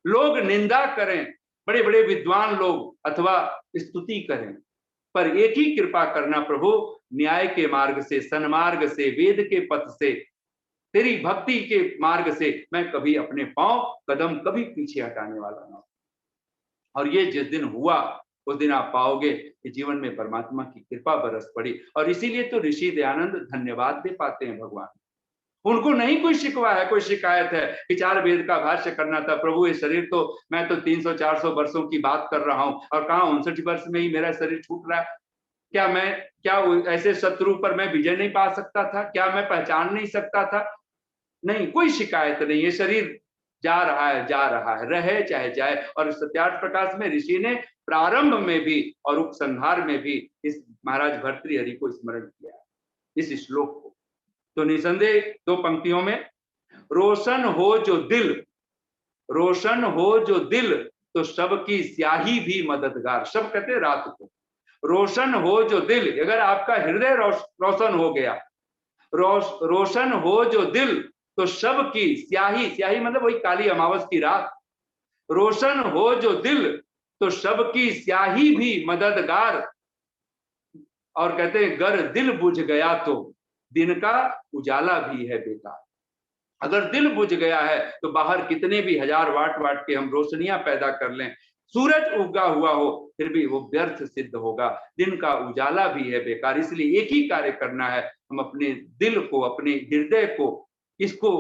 B: लोग निंदा करें, बड़े बड़े विद्वान लोग अथवा स्तुति करें, पर एक ही कृपा करना प्रभु, न्याय के मार्ग से, सन्मार्ग से, वेद के पथ से, तेरी भक्ति के मार्ग से मैं कभी अपने पांव कदम कभी पीछे हटाने वाला ना। और ये जिस दिन हुआ उस दिन आप पाओगे कि जीवन में परमात्मा की कृपा बरस पड़ी। और इसीलिए तो ऋषि दयानंद धन्यवाद दे पाते हैं भगवान। उनको नहीं कोई शिकवा है, कोई शिकायत है कि 4 वेद का भाष्य करना था। प्रभु ये शरीर तो मैं तो 300-400 वर्षों की बात कर रहा हूं और कहां 59 वर्ष में ही मेरा शरीर छूट रहा है। क्या ऐसे शत्रु पर मैं विजय नहीं पा सकता था? क्या मैं पहचान नहीं सकता था? नहीं, कोई शिकायत नहीं। ये शरीर जा रहा है, रहे चाहे जाए। और सत्यार्थ प्रकाश में ऋषि ने प्रारंभ में भी और उपसंहार में भी इस महाराज भर्तृहरि को स्मरण किया, इस श्लोक को। तो निसंदेह 2 पंक्तियों में, रोशन हो जो दिल, रोशन हो जो दिल, तो शब की स्याही भी मददगार। शब कहते हैं रात को। रोशन हो जो दिल, अगर आपका हृदय रोशन हो गया, रोशन हो जो दिल, तो शब की स्याही, स्याही मतलब वही काली अमावस की रात, रोशन हो जो दिल, तो शब की स्याही भी मददगार। और कहते हैं गर दिल बुझ गया तो दिन का उजाला भी है बेकार। अगर दिल बुझ गया है तो बाहर कितने भी 1000 वाट के हम रोशनियां पैदा कर लें, सूरज उगा हुआ हो, फिर भी वो व्यर्थ सिद्ध होगा, दिन का उजाला भी है बेकार। इसलिए एक ही कार्य करना है, हम अपने दिल को, अपने हृदय को, इसको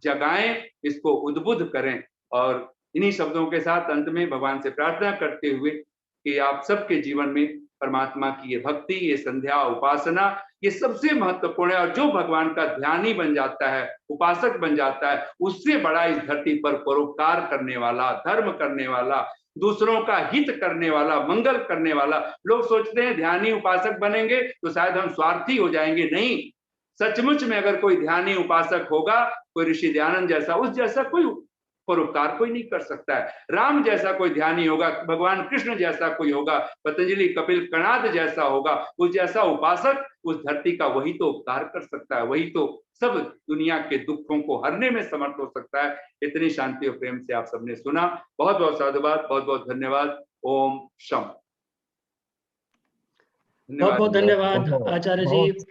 B: जगाएं, इसको उद्बुद्ध करें। और इन्हीं शब्दों के साथ अंत में भगवान से प्रार्थना करते हुए कि आप सबके जीवन में परमात्मा की ये भक्ति, ये संध्या उपासना, ये सबसे महत्वपूर्ण है। और जो भगवान का ध्यानी बन जाता है, उपासक बन जाता है, उससे बड़ा इस धरती पर परोपकार करने वाला, धर्म करने वाला, दूसरों का हित करने वाला, मंगल करने वाला। लोग सोचते हैं ध्यानी उपासक बनेंगे तो शायद हम स्वार्थी हो जाएंगे। नहीं, सचमुच में अगर कोई ध्यानी उपासक होगा, कोई ऋषि दयानंद जैसा, उस जैसा कोई परोपकार कोई नहीं कर सकता है। राम जैसा कोई ध्यानी होगा, भगवान कृष्ण जैसा कोई होगा, पतंजलि कपिल कणाद जैसा होगा, उस जैसा उपासक उस धरती का वही तो उपकार कर सकता है, वही तो सब दुनिया के दुखों को हरने में समर्थ हो सकता है। इतनी शांति और प्रेम से आप सबने सुना, बहुत बहुत साधुवाद, बहुत बहुत धन्यवाद। ओम शम।
A: बहुत बहुत धन्यवाद आचार्य जी,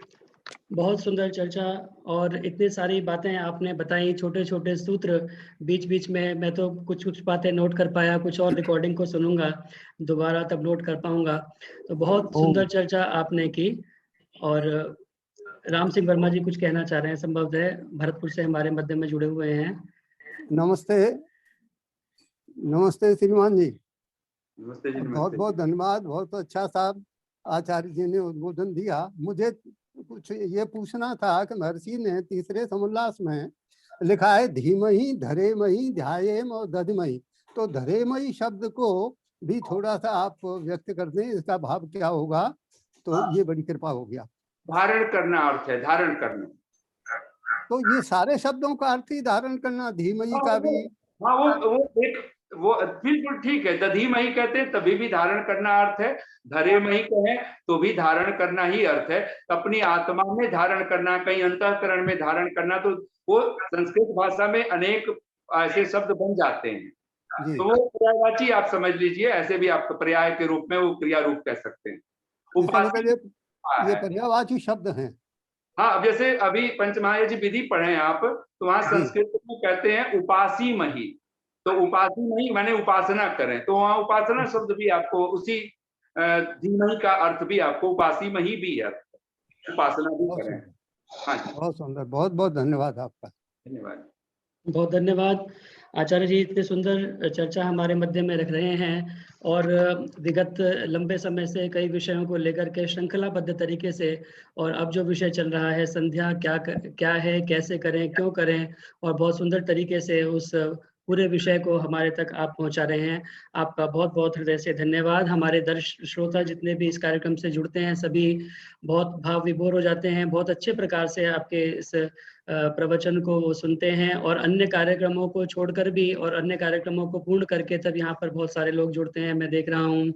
A: बहुत सुंदर चर्चा और इतनी सारी बातें आपने बताई, छोटे छोटे सूत्र। बीच बीच में मैं तो कुछ कुछ बातें नोट कर पाया, कुछ और रिकॉर्डिंग को सुनूंगा दोबारा तब नोट कर पाऊंगा। तो बहुत सुंदर चर्चा आपने की। और राम सिंह वर्मा जी कुछ कहना चाह रहे हैं, संभव है, भरतपुर से हमारे मध्य में जुड़े हुए हैं।
D: नमस्ते। नमस्ते श्रीमान जी।
B: नमस्ते जी।
D: बहुत बहुत धन्यवाद, बहुत अच्छा साहब आचार्य जी ने उद्बोधन दिया। मुझे कुछ ये पूछना था कि महर्षि ने तीसरे समुल्लास में लिखा है धीमहि धरेमहि ध्यायेम और दधिमहि। तो धरेमहि शब्द को भी थोड़ा सा आप व्यक्त कर दें, इसका भाव क्या होगा, तो ये बड़ी कृपा हो गया।
B: धारण करना अर्थ है, धारण करना।
D: तो ये सारे शब्दों का अर्थ ही धारण करना, धीमहि का भी।
B: हाँ, वो बिल्कुल ठीक है। दधीमहि कहते हैं तभी भी धारण करना अर्थ है, धरेमहि कहें तो भी धारण करना ही अर्थ है। अपनी आत्मा में धारण करना, कहीं अंतःकरण में धारण करना, तो वो संस्कृत भाषा में अनेक ऐसे शब्द बन जाते हैं। तो वो पर्यायवाची आप समझ लीजिए, ऐसे भी आप पर्याय के रूप में वो क्रिया रूप कह सकते हैं।
D: ये पर्यायवाची शब्द हैं।
B: हाँ, अब जैसे अभी पंचमहायज्ञ विधि पढ़े आप, तो वहां संस्कृत में कहते हैं उपासी मही। तो उपासी मही माने उपासना करें, तो वहां उपासना शब्द भी आपको उसी धीमहि का अर्थ भी आपको उपासी मही भी है, उपासना भी करें। हाँ,
D: बहुत सुंदर, बहुत बहुत धन्यवाद आपका।
B: धन्यवाद,
A: बहुत धन्यवाद आचार्य जी, इतने सुंदर चर्चा हमारे मध्य में रख रहे हैं। और विगत लंबे समय से कई विषयों को लेकर के श्रृंखलाबद्ध तरीके से, और अब जो विषय चल रहा है संध्या क्या है, कैसे करें, क्यों करें, और बहुत सुंदर तरीके से उस पूरे विषय को हमारे तक आप पहुंचा रहे हैं। आपका बहुत बहुत हृदय से धन्यवाद। हमारे श्रोता जितने भी इस कार्यक्रम से जुड़ते हैं सभी बहुत भाव विभोर हो जाते हैं, बहुत अच्छे प्रकार से आपके इस प्रवचन को वो सुनते हैं और अन्य कार्यक्रमों को छोड़कर भी और अन्य कार्यक्रमों को पूर्ण करके तब यहाँ पर बहुत सारे लोग जुड़ते हैं। मैं देख रहा हूँ